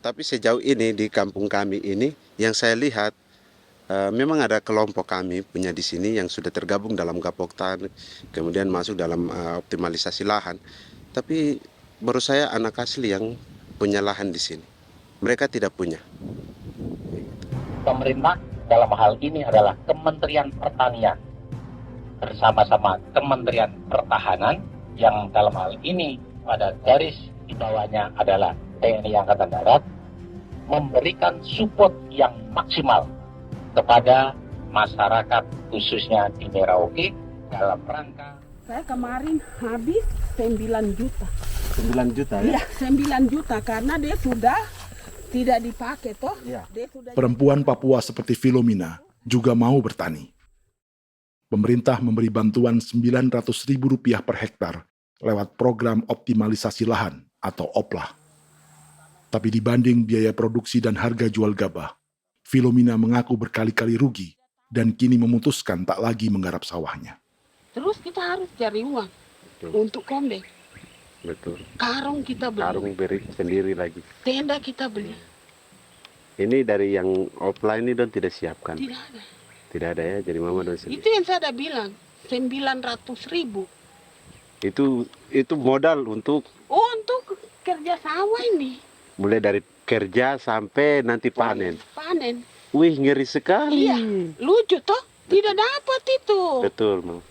Speaker 20: Tapi sejauh ini di kampung kami ini yang saya lihat memang ada kelompok kami punya di sini yang sudah tergabung dalam Gapoktan, kemudian masuk dalam optimalisasi lahan. Tapi baru saya anak asli yang punya lahan di sini. Mereka tidak punya.
Speaker 15: Pemerintah dalam hal ini adalah Kementerian Pertanian bersama-sama Kementerian Pertahanan yang dalam hal ini pada garis di bawahnya adalah TNI Angkatan Darat, memberikan support yang maksimal kepada masyarakat khususnya di Merauke dalam rangka.
Speaker 21: Saya kemarin habis 9 juta.
Speaker 20: 9 juta ya?
Speaker 21: Iya, 9 juta karena dia sudah tidak dipakai toh. Ya.
Speaker 1: Perempuan Papua seperti Filomina juga mau bertani. Pemerintah memberi bantuan Rp900.000 per hektar lewat program optimalisasi lahan atau OPLAH. Tapi dibanding biaya produksi dan harga jual gabah, Filomina mengaku berkali-kali rugi dan kini memutuskan tak lagi menggarap sawahnya.
Speaker 21: Terus kita harus cari uang untuk kombe.
Speaker 20: Betul.
Speaker 21: Karung kita beli.
Speaker 20: Karung beri sendiri lagi.
Speaker 21: Tenda kita beli.
Speaker 20: Ini dari yang offline ini don tidak siapkan.
Speaker 21: Tidak ada.
Speaker 20: Tidak ada ya, jadi mama don sendiri.
Speaker 21: Itu yang saya ada bilang, 900.000.
Speaker 20: Itu modal untuk
Speaker 21: kerja sawah ini.
Speaker 20: Mulai dari kerja sampai nanti panen.
Speaker 21: Panen.
Speaker 20: Wih, ngeri sekali.
Speaker 21: Iya, lucu toh? Tidak dapat itu.
Speaker 20: Betul, Mam.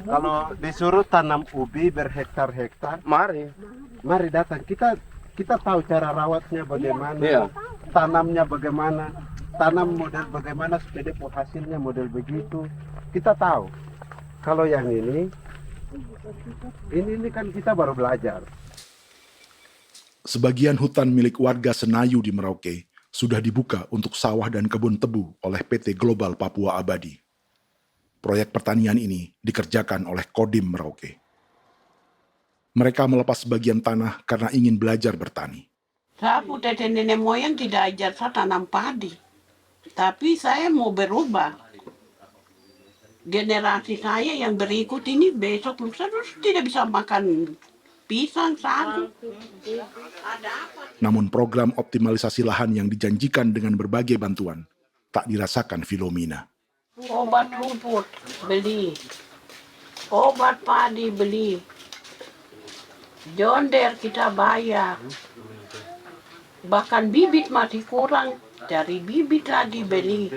Speaker 20: Kalau disuruh tanam ubi berhektar-hektar, mari datang. Kita tahu cara rawatnya bagaimana, tanamnya bagaimana, tanam model bagaimana supaya hasilnya model begitu. Kita tahu. Kalau yang ini kan kita baru belajar.
Speaker 1: Sebagian hutan milik warga Senayu di Merauke sudah dibuka untuk sawah dan kebun tebu oleh PT Global Papua Abadi. Proyek pertanian ini dikerjakan oleh Kodim Merauke. Mereka melepas sebagian tanah karena ingin belajar bertani.
Speaker 21: Saya punya nenek moyang tidak ajar saya tanam padi. Tapi saya mau berubah. Generasi saya yang berikut ini besok lusa tidak bisa makan pisang, sagu.
Speaker 1: Namun program optimalisasi lahan yang dijanjikan dengan berbagai bantuan tak dirasakan Filomina.
Speaker 21: Obat rumput beli, obat padi beli, jonder kita bayar, bahkan bibit masih kurang, cari bibit lagi beli.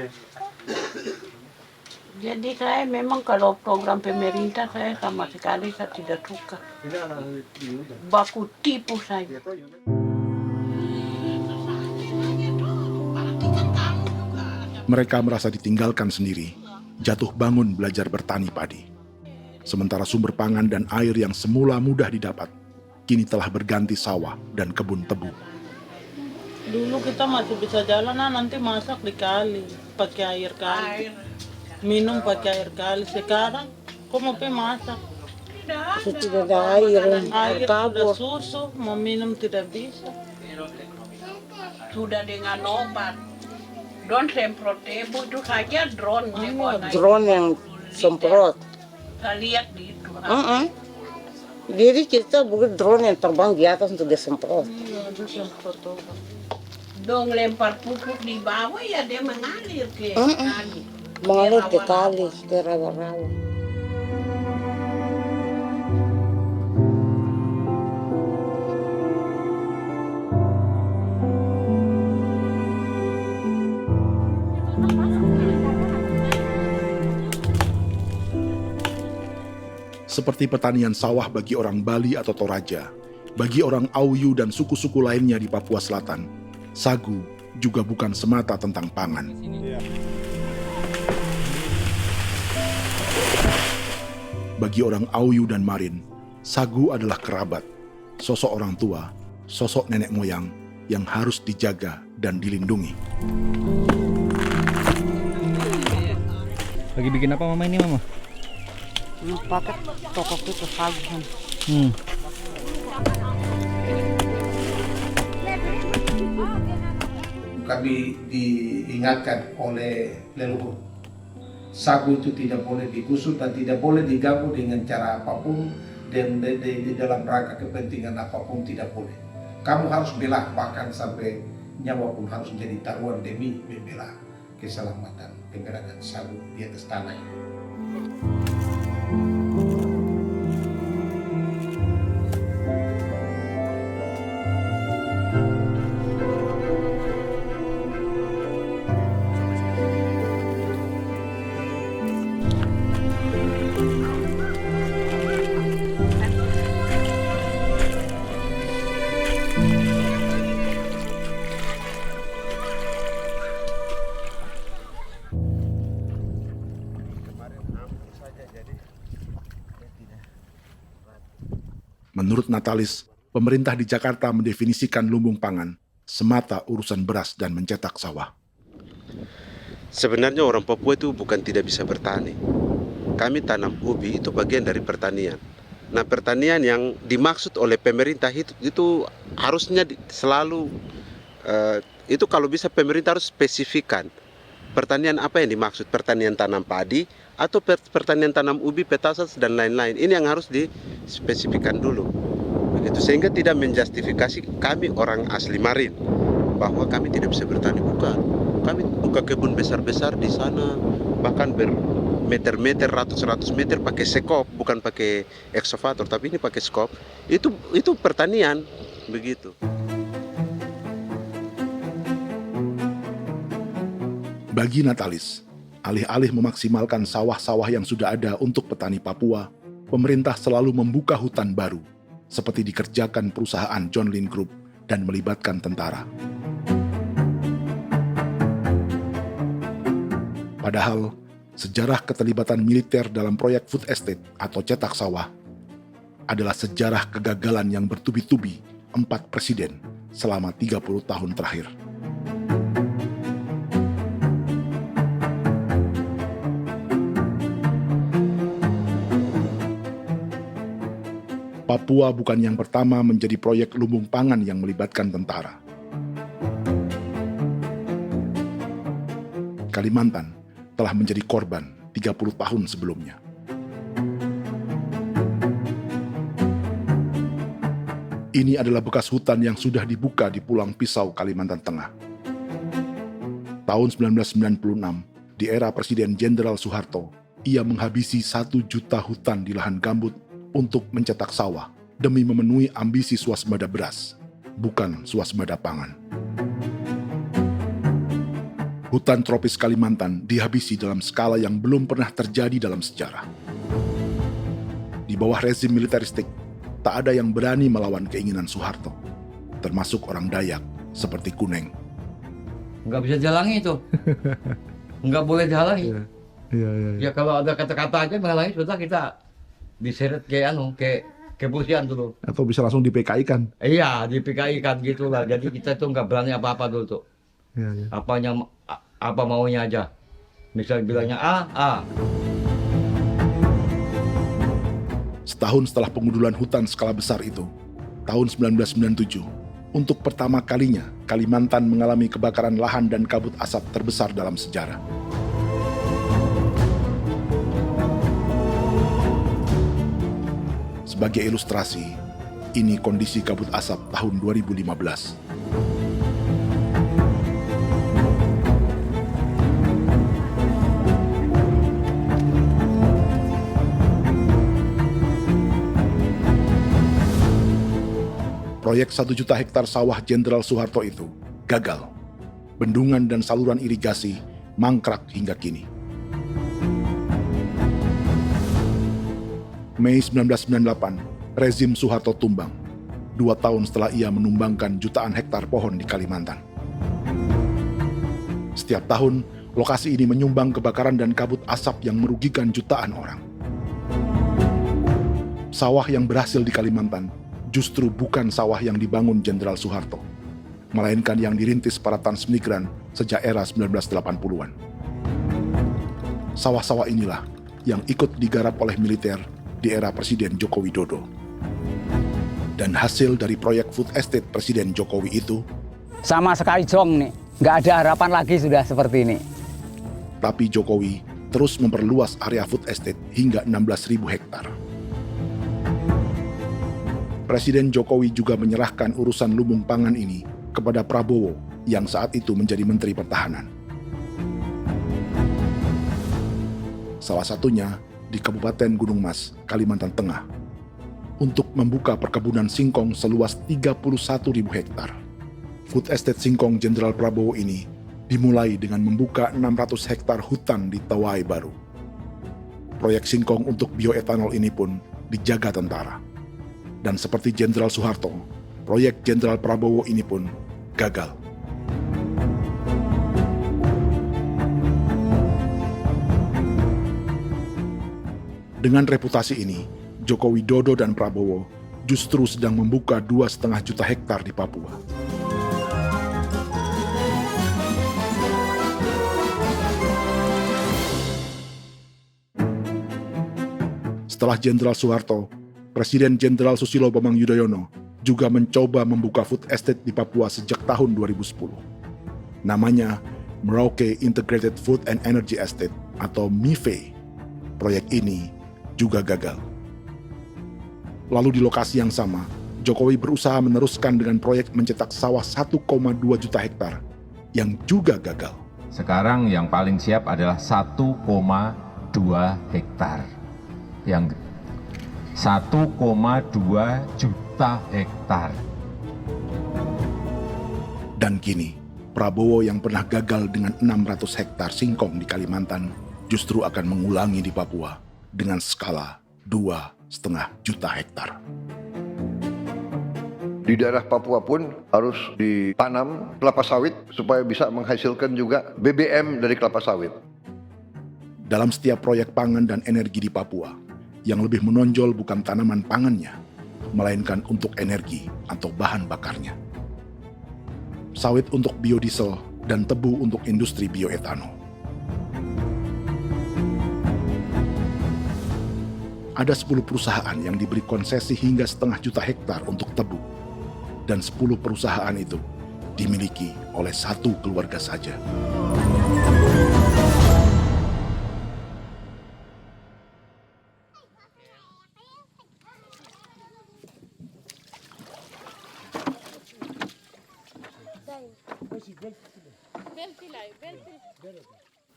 Speaker 21: Jadi saya memang kalau program pemerintah saya sama sekali saya tidak suka, baku tipu saya.
Speaker 1: Mereka merasa ditinggalkan sendiri, jatuh bangun belajar bertani padi. Sementara sumber pangan dan air yang semula mudah didapat, kini telah berganti sawah dan kebun tebu.
Speaker 22: Dulu kita masih bisa jalan, nanti masak di kali, pakai air kali. Minum pakai air kali. Sekarang, kok mau masak?
Speaker 21: Tidak ada air,
Speaker 22: Air sudah susu, mau minum tidak bisa.
Speaker 21: Sudah dengan obat. Drone semprot tebu itu saja drone.
Speaker 11: Drone yang semprot.
Speaker 21: Saya lihat di itu.
Speaker 11: Jadi kita bukan drone yang terbang di atas untuk disemprot.
Speaker 21: Dong lempar pupuk di bawah ya dia mengalir ke kali.
Speaker 11: Mengalir ke kali, ke rawa-rawa.
Speaker 1: Seperti pertanian sawah bagi orang Bali atau Toraja, Bagi orang Auyu dan suku-suku lainnya di Papua Selatan, sagu juga bukan semata tentang pangan. Bagi orang Auyu dan Marin, sagu adalah kerabat, sosok orang tua, sosok nenek moyang yang harus dijaga dan dilindungi.
Speaker 3: Lagi bikin apa mama ini mama?
Speaker 11: Pakai toko itu sagu.
Speaker 5: Kami diingatkan oleh leluhur, sagu itu tidak boleh digusur dan tidak boleh diganggu dengan cara apapun, dan di dalam rangka kepentingan apapun tidak boleh. Kamu harus bela, bahkan sampai nyawa pun harus menjadi taruhan demi membela keselamatan pergerakan sagu di atas tanah ini.
Speaker 1: Menurut Natalis, pemerintah di Jakarta mendefinisikan lumbung pangan semata urusan beras dan mencetak sawah.
Speaker 20: Sebenarnya orang Papua itu bukan tidak bisa bertani. Kami tanam ubi itu bagian dari pertanian. Nah, pertanian yang dimaksud oleh pemerintah itu harusnya selalu itu kalau bisa pemerintah harus spesifikkan pertanian apa yang dimaksud, pertanian tanam padi atau pertanian tanam ubi, petasan dan lain-lain. Ini yang harus dispesifikkan dulu. Begitu, sehingga tidak menjustifikasi kami orang asli Marin bahwa kami tidak bisa bertani. Bukan. Kami buka kebun besar-besar di sana, bahkan bermeter-meter, ratus-ratus meter pakai sekop, bukan pakai ekskavator, tapi ini pakai skop. Itu pertanian, begitu.
Speaker 1: Bagi Natalis, alih-alih memaksimalkan sawah-sawah yang sudah ada untuk petani Papua, pemerintah selalu membuka hutan baru, seperti dikerjakan perusahaan John Lynn Group dan melibatkan tentara. Padahal, sejarah keterlibatan militer dalam proyek food estate atau cetak sawah adalah sejarah kegagalan yang bertubi-tubi 4 presiden selama 30 tahun terakhir. Papua bukan yang pertama menjadi proyek lumbung pangan yang melibatkan tentara. Kalimantan telah menjadi korban 30 tahun sebelumnya. Ini adalah bekas hutan yang sudah dibuka di Pulang Pisau, Kalimantan Tengah. Tahun 1996, di era Presiden Jenderal Soeharto, ia menghabisi 1 juta hutan di lahan gambut untuk mencetak sawah demi memenuhi ambisi swasembada beras, bukan swasembada pangan. Hutan tropis Kalimantan dihabisi dalam skala yang belum pernah terjadi dalam sejarah. Di bawah rezim militeristik, tak ada yang berani melawan keinginan Soeharto, termasuk orang Dayak seperti Kuneng.
Speaker 23: Nggak bisa jalangi itu. Nggak boleh dihalangi. Ya kalau ada kata-kata aja menghalangi, sudah kita diseret ke kepolisian dulu.
Speaker 1: Atau bisa langsung di PKI-kan.
Speaker 23: Iya, di PKI-kan gitulah. Jadi kita itu nggak berani apa-apa dulu tuh. Apa maunya aja. Misal bilangnya A.
Speaker 1: Setahun setelah pengundulan hutan skala besar itu, tahun 1997, untuk pertama kalinya Kalimantan mengalami kebakaran lahan dan kabut asap terbesar dalam sejarah. Sebagai ilustrasi, ini kondisi kabut asap tahun 2015. Proyek 1 juta hektar sawah Jenderal Soeharto itu gagal. Bendungan dan saluran irigasi mangkrak hingga kini. Mei 1998, rezim Soeharto tumbang. 2 tahun setelah ia menumbangkan jutaan hektar pohon di Kalimantan. Setiap tahun, lokasi ini menyumbang kebakaran dan kabut asap yang merugikan jutaan orang. Sawah yang berhasil di Kalimantan justru bukan sawah yang dibangun Jenderal Soeharto, melainkan yang dirintis para transmigran sejak era 1980-an. Sawah-sawah inilah yang ikut digarap oleh militer di era Presiden Joko Widodo. Dan hasil dari proyek food estate Presiden Jokowi itu
Speaker 3: sama sekali jong nih, nggak ada harapan lagi sudah seperti ini.
Speaker 1: Tapi Jokowi terus memperluas area food estate hingga 16.000 hektar. Presiden Jokowi juga menyerahkan urusan lumbung pangan ini kepada Prabowo yang saat itu menjadi Menteri Pertahanan. Salah satunya di Kabupaten Gunung Mas, Kalimantan Tengah, untuk membuka perkebunan singkong seluas 31.000 hektar. Food estate singkong Jenderal Prabowo ini dimulai dengan membuka 600 hektar hutan di Tawai Baru. Proyek singkong untuk bioetanol ini pun dijaga tentara. Dan seperti Jenderal Soeharto, proyek Jenderal Prabowo ini pun gagal. Dengan reputasi ini, Joko Widodo dan Prabowo justru sedang membuka 2,5 juta hektar di Papua. Setelah Jenderal Soeharto, Presiden Jenderal Susilo Bambang Yudhoyono juga mencoba membuka food estate di Papua sejak tahun 2010. Namanya Merauke Integrated Food and Energy Estate atau MIFE. Proyek ini juga gagal. Lalu di lokasi yang sama, Jokowi berusaha meneruskan dengan proyek mencetak sawah 1,2 juta hektar yang juga gagal.
Speaker 6: Sekarang yang paling siap adalah 1,2 hektar. Yang 1,2 juta hektar.
Speaker 1: Dan kini, Prabowo yang pernah gagal dengan 600 hektar singkong di Kalimantan justru akan mengulangi di Papua dengan skala 2,5 juta hektar.
Speaker 8: Di daerah Papua pun harus ditanam kelapa sawit supaya bisa menghasilkan juga BBM dari kelapa sawit.
Speaker 1: Dalam setiap proyek pangan dan energi di Papua, yang lebih menonjol bukan tanaman pangannya, melainkan untuk energi atau bahan bakarnya. Sawit untuk biodiesel dan tebu untuk industri bioetanol. Ada 10 perusahaan yang diberi konsesi hingga 0,5 juta hektar untuk tebu, dan 10 perusahaan itu dimiliki oleh 1 keluarga saja.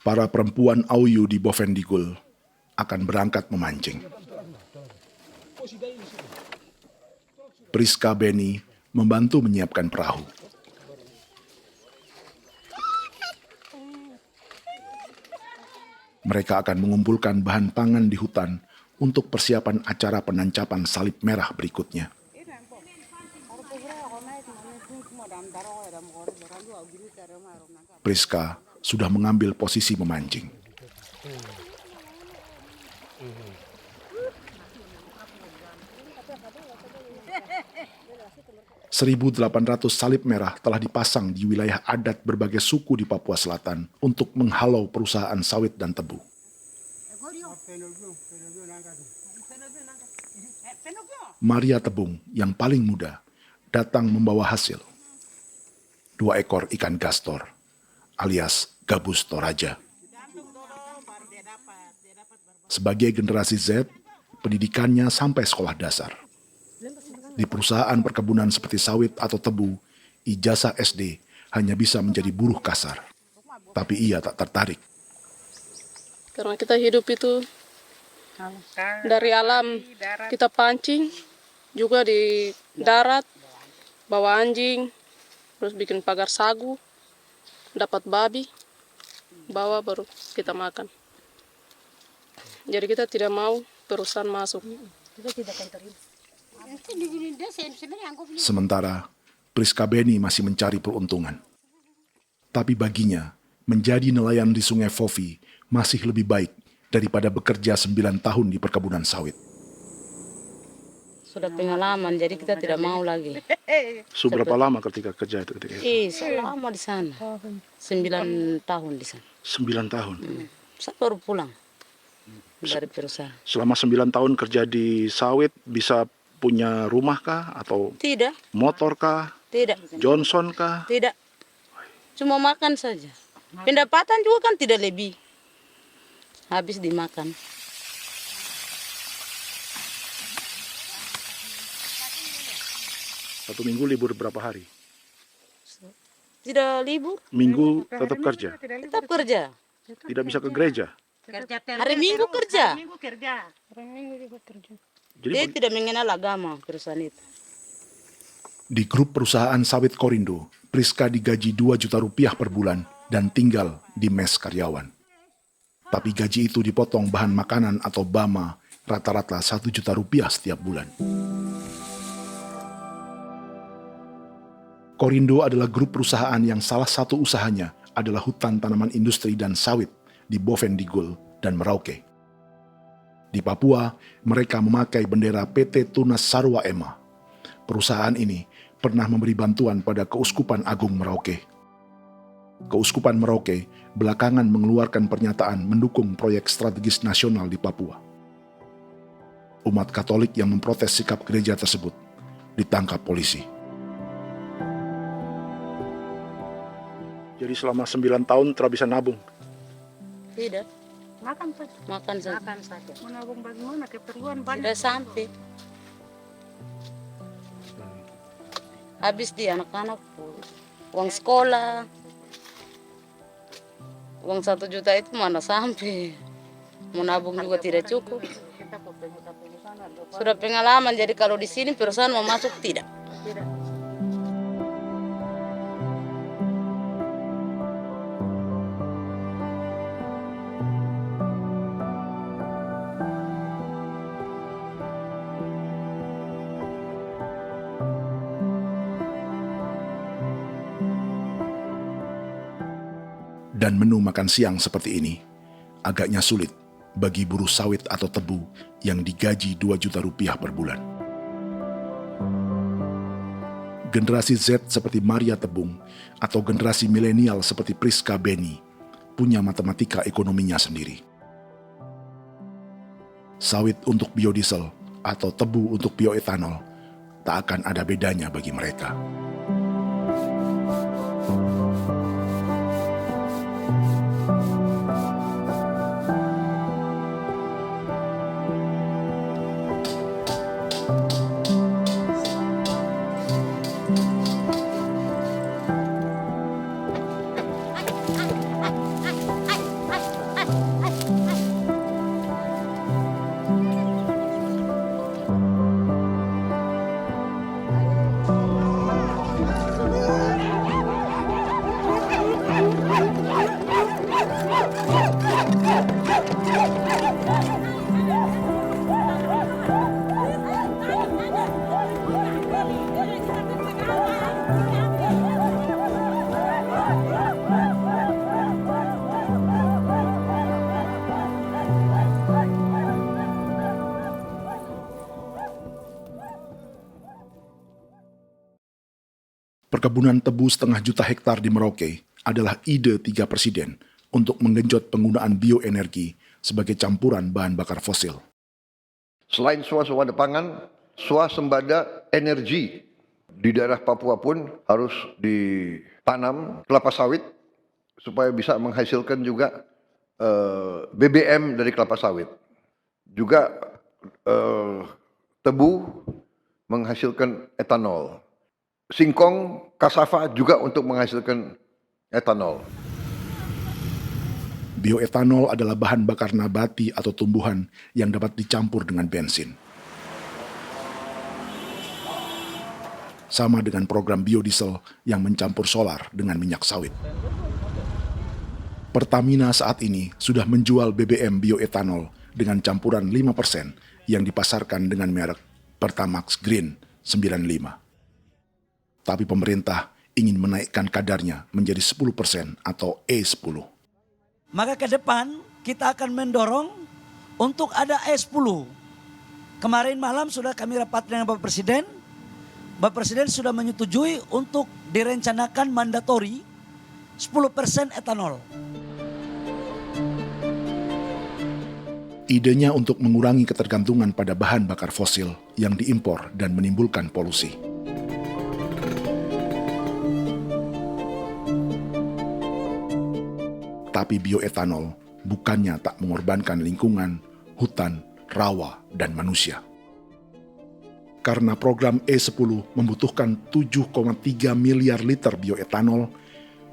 Speaker 1: Para perempuan Auyu di Bovendigul akan berangkat memancing. Priska Beni membantu menyiapkan perahu. Mereka akan mengumpulkan bahan pangan di hutan untuk persiapan acara penancapan salib merah berikutnya. Priska sudah mengambil posisi memancing. .800 salib merah telah dipasang di wilayah adat berbagai suku di Papua Selatan untuk menghalau perusahaan sawit dan tebu. Maria Tebung yang paling muda datang membawa hasil. 2 ekor ikan gastor alias gabus toraja. Sebagai generasi Z, pendidikannya sampai sekolah dasar. Di perusahaan perkebunan seperti sawit atau tebu, ijazah SD hanya bisa menjadi buruh kasar. Tapi ia tak tertarik.
Speaker 14: Karena kita hidup itu dari alam, kita pancing, juga di darat, bawa anjing, terus bikin pagar sagu, dapat babi, bawa baru kita makan. Jadi kita tidak mau perusahaan masuk.
Speaker 1: Sementara Priska Beni masih mencari peruntungan. Tapi baginya, menjadi nelayan di Sungai Fofi masih lebih baik daripada bekerja 9 tahun di perkebunan sawit.
Speaker 11: Sudah pengalaman, jadi kita tidak mau lagi.
Speaker 1: Sudah berapa lama ketika kerja itu?
Speaker 11: Selama di sana. 9 tahun di sana.
Speaker 1: 9 tahun?
Speaker 11: Saya baru pulang dari perusahaan.
Speaker 1: Selama 9 tahun kerja di sawit, bisa punya rumah kah? Atau
Speaker 11: Tidak.
Speaker 1: motor kah?
Speaker 11: Tidak.
Speaker 1: Johnson kah?
Speaker 11: Tidak. Cuma makan saja. Pendapatan juga kan tidak lebih. Habis dimakan.
Speaker 1: Satu minggu libur berapa hari?
Speaker 11: Tidak libur.
Speaker 1: Minggu tetap kerja?
Speaker 11: Tetap kerja.
Speaker 1: Tidak bisa ke gereja?
Speaker 11: Hari Minggu kerja.
Speaker 1: Jadi
Speaker 11: Dia tidak mengenal agama perusahaan itu.
Speaker 1: di grup perusahaan sawit Korindo, Priska digaji 2 juta rupiah per bulan dan tinggal di mes karyawan. Tapi gaji itu dipotong bahan makanan atau BAMA rata-rata 1 juta rupiah setiap bulan. Korindo adalah grup perusahaan yang salah satu usahanya adalah hutan tanaman industri dan sawit di Bovendigul dan Merauke. Di Papua, mereka memakai bendera PT Tunas Sarwa Ema. Perusahaan ini pernah memberi bantuan pada Keuskupan Agung Merauke. Keuskupan Merauke belakangan mengeluarkan pernyataan mendukung proyek strategis nasional di Papua. Umat Katolik yang memprotes sikap gereja tersebut ditangkap polisi. Jadi selama 9 tahun tidak bisa nabung?
Speaker 11: Tidak.
Speaker 16: Makan saja.
Speaker 11: Makan saja.
Speaker 16: Makan saja. Menabung bagaimana keperluan banyak.
Speaker 11: Tidak sampai. Habis di anak-anak uang sekolah. Uang 1 juta itu mana sampai. Menabung juga tidak cukup. Sudah pengalaman, jadi kalau di sini perusahaan mau masuk tidak.
Speaker 1: Dan menu makan siang seperti ini agaknya sulit bagi buruh sawit atau tebu yang digaji 2 juta rupiah per bulan. Generasi Z seperti Maria Tebung atau generasi milenial seperti Priska Beni punya matematika ekonominya sendiri. Sawit untuk biodiesel atau tebu untuk bioetanol tak akan ada bedanya bagi mereka. Perkebunan tebu 1,5 juta hektar di Merauke adalah ide 3 presiden untuk menggenjot penggunaan bioenergi sebagai campuran bahan bakar fosil.
Speaker 8: Selain swasembada pangan, swasembada energi di daerah Papua pun harus ditanam kelapa sawit supaya bisa menghasilkan juga BBM dari kelapa sawit. Juga tebu menghasilkan etanol. Singkong, kasava juga untuk menghasilkan etanol.
Speaker 1: Bioetanol adalah bahan bakar nabati atau tumbuhan yang dapat dicampur dengan bensin. Sama dengan program biodiesel yang mencampur solar dengan minyak sawit. Pertamina saat ini sudah menjual BBM bioetanol dengan campuran 5% yang dipasarkan dengan merek Pertamax Green 95. Tapi pemerintah ingin menaikkan kadarnya menjadi 10% atau E10.
Speaker 7: Maka ke depan kita akan mendorong untuk ada E10. Kemarin malam sudah kami rapat dengan Bapak Presiden. Bapak Presiden sudah menyetujui untuk direncanakan mandatori 10% etanol.
Speaker 1: Idenya untuk mengurangi ketergantungan pada bahan bakar fosil yang diimpor dan menimbulkan polusi. Tapi bioetanol bukannya tak mengorbankan lingkungan, hutan, rawa, dan manusia. Karena program E10 membutuhkan 7,3 miliar liter bioetanol,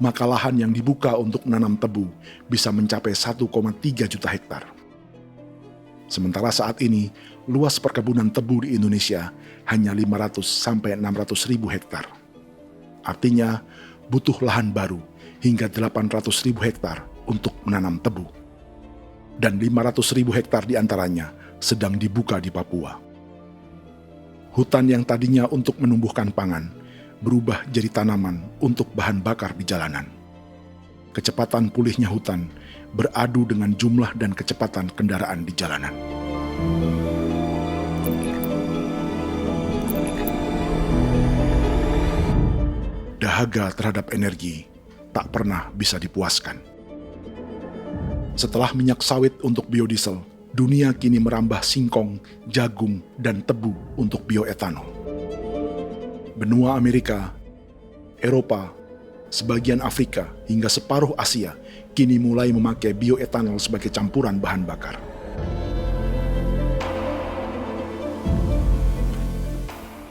Speaker 1: maka lahan yang dibuka untuk menanam tebu bisa mencapai 1,3 juta hektar. Sementara saat ini, luas perkebunan tebu di Indonesia hanya 500 sampai 600 ribu hektar. Artinya, butuh lahan baru hingga 800 ribu hektar untuk menanam tebu. Dan 500 ribu hektar diantaranya sedang dibuka di Papua. Hutan yang tadinya untuk menumbuhkan pangan berubah jadi tanaman untuk bahan bakar di jalanan. Kecepatan pulihnya hutan beradu dengan jumlah dan kecepatan kendaraan di jalanan. Dahaga terhadap energi tak pernah bisa dipuaskan. Setelah minyak sawit untuk biodiesel, dunia kini merambah singkong, jagung, dan tebu untuk bioetanol. Benua Amerika, Eropa, sebagian Afrika, hingga separuh Asia kini mulai memakai bioetanol sebagai campuran bahan bakar.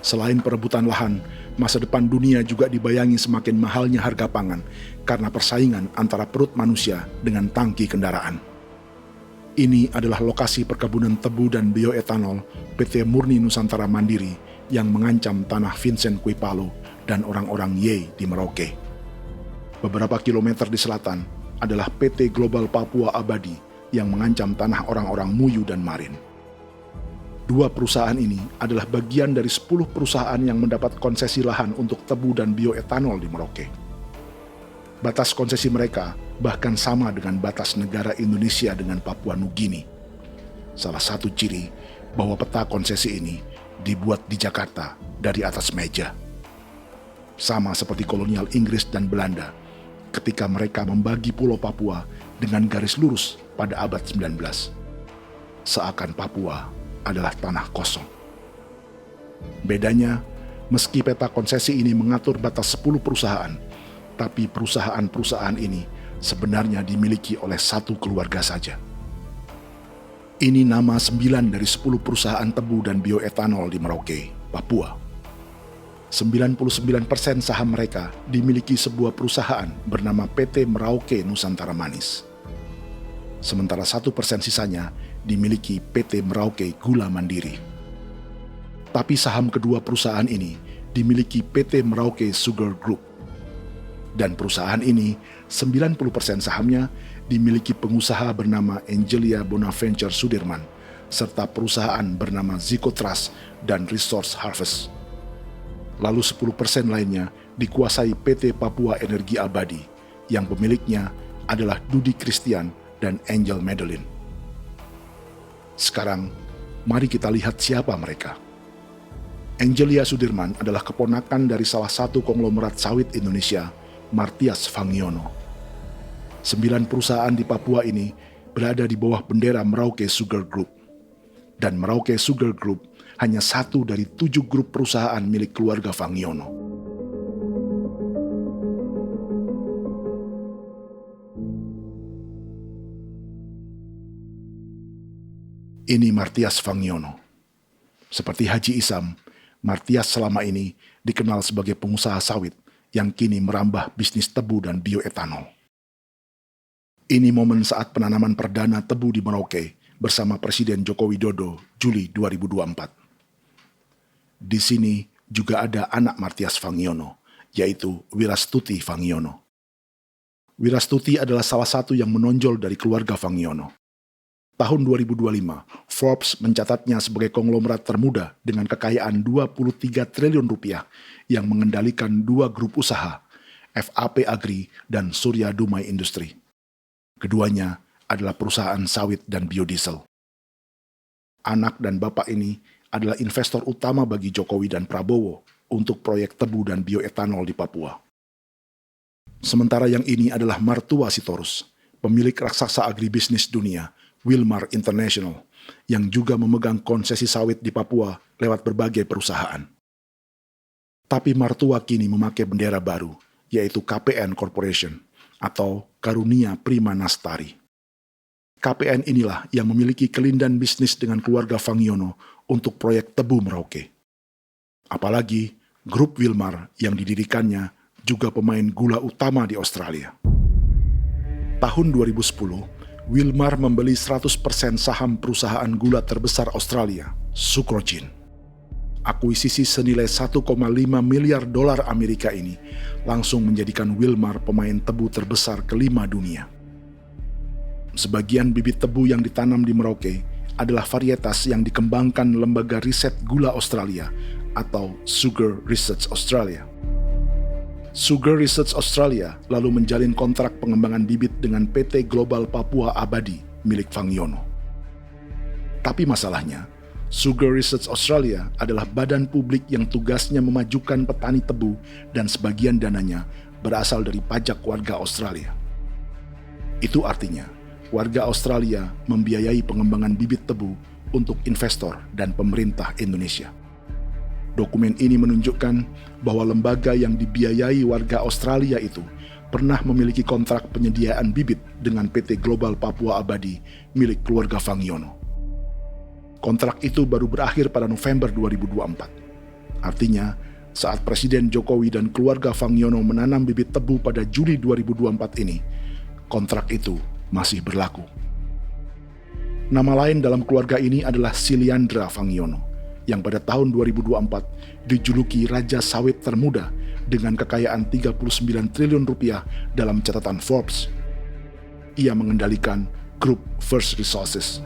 Speaker 1: Selain perebutan lahan, masa depan dunia juga dibayangi semakin mahalnya harga pangan karena persaingan antara perut manusia dengan tangki kendaraan. Ini adalah lokasi perkebunan tebu dan bioetanol PT Murni Nusantara Mandiri yang mengancam tanah Vincent Quipalo dan orang-orang Ye di Merauke. Beberapa kilometer di selatan adalah PT Global Papua Abadi yang mengancam tanah orang-orang Muyu dan Marin. Dua perusahaan ini adalah bagian dari 10 perusahaan yang mendapat konsesi lahan untuk tebu dan bioetanol di Merauke. Batas konsesi mereka bahkan sama dengan batas negara Indonesia dengan Papua Nugini. Salah satu ciri bahwa peta konsesi ini dibuat di Jakarta dari atas meja. Sama seperti kolonial Inggris dan Belanda ketika mereka membagi Pulau Papua dengan garis lurus pada abad 19. Seakan Papua adalah tanah kosong. Bedanya, meski peta konsesi ini mengatur batas 10 perusahaan, tapi perusahaan-perusahaan ini sebenarnya dimiliki oleh satu keluarga saja. Ini nama 9 dari 10 perusahaan tebu dan bioetanol di Merauke, Papua. 99% saham mereka dimiliki sebuah perusahaan bernama PT Merauke Nusantara Manis. Sementara 1% sisanya dimiliki PT Merauke Gula Mandiri. Tapi saham kedua perusahaan ini dimiliki PT Merauke Sugar Group. Dan perusahaan ini, 90% sahamnya dimiliki pengusaha bernama Angelia Bonaventure Sudirman, serta perusahaan bernama Zico Trust dan Resource Harvest. Lalu 10% lainnya dikuasai PT Papua Energi Abadi, yang pemiliknya adalah Dudi Christian dan Angel Madeline. Sekarang, mari kita lihat siapa mereka. Angelia Sudirman adalah keponakan dari salah satu konglomerat sawit Indonesia, Martias Fangiono. 9 perusahaan di Papua ini berada di bawah bendera Merauke Sugar Group. Dan Merauke Sugar Group hanya satu dari 7 grup perusahaan milik keluarga Fangiono. Ini Martias Fangiono. Seperti Haji Isam, Martias selama ini dikenal sebagai pengusaha sawit yang kini merambah bisnis tebu dan bioetanol. Ini momen saat penanaman perdana tebu di Merauke bersama Presiden Joko Widodo Juli 2024. Di sini juga ada anak Martias Fangiono, yaitu Wirastuti Fangiono. Wirastuti adalah salah satu yang menonjol dari keluarga Fangiono. Tahun 2025, Forbes mencatatnya sebagai konglomerat termuda dengan kekayaan 23 triliun rupiah yang mengendalikan 2 grup usaha, FAP Agri dan Surya Dumai Industri. Keduanya adalah perusahaan sawit dan biodiesel. Anak dan bapak ini adalah investor utama bagi Jokowi dan Prabowo untuk proyek tebu dan bioetanol di Papua. Sementara yang ini adalah mertua Sitorus, pemilik raksasa agribisnis dunia, Wilmar International, yang juga memegang konsesi sawit di Papua lewat berbagai perusahaan. Tapi mertua kini memakai bendera baru, yaitu KPN Corporation atau Karunia Prima Nastari. KPN inilah yang memiliki kelindan bisnis dengan keluarga Fangiono untuk proyek tebu Merauke. Apalagi grup Wilmar yang didirikannya juga pemain gula utama di Australia. Tahun 2010, Wilmar membeli 100% saham perusahaan gula terbesar Australia, Sucrogin. Akuisisi senilai 1,5 miliar dolar Amerika ini langsung menjadikan Wilmar pemain tebu terbesar kelima dunia. Sebagian bibit tebu yang ditanam di Merauke adalah varietas yang dikembangkan Lembaga Riset Gula Australia atau Sugar Research Australia. Sugar Research Australia lalu menjalin kontrak pengembangan bibit dengan PT Global Papua Abadi milik Fangiono. Tapi masalahnya, Sugar Research Australia adalah badan publik yang tugasnya memajukan petani tebu dan sebagian dananya berasal dari pajak warga Australia. Itu artinya, warga Australia membiayai pengembangan bibit tebu untuk investor dan pemerintah Indonesia. Dokumen ini menunjukkan bahwa lembaga yang dibiayai warga Australia itu pernah memiliki kontrak penyediaan bibit dengan PT Global Papua Abadi milik keluarga Fangiono. Kontrak itu baru berakhir pada November 2024. Artinya, saat Presiden Jokowi dan keluarga Fangiono menanam bibit tebu pada Juli 2024 ini, kontrak itu masih berlaku. Nama lain dalam keluarga ini adalah Siliandra Fangiono, yang pada tahun 2024 dijuluki Raja Sawit Termuda dengan kekayaan 39 triliun rupiah dalam catatan Forbes. Ia mengendalikan grup First Resources.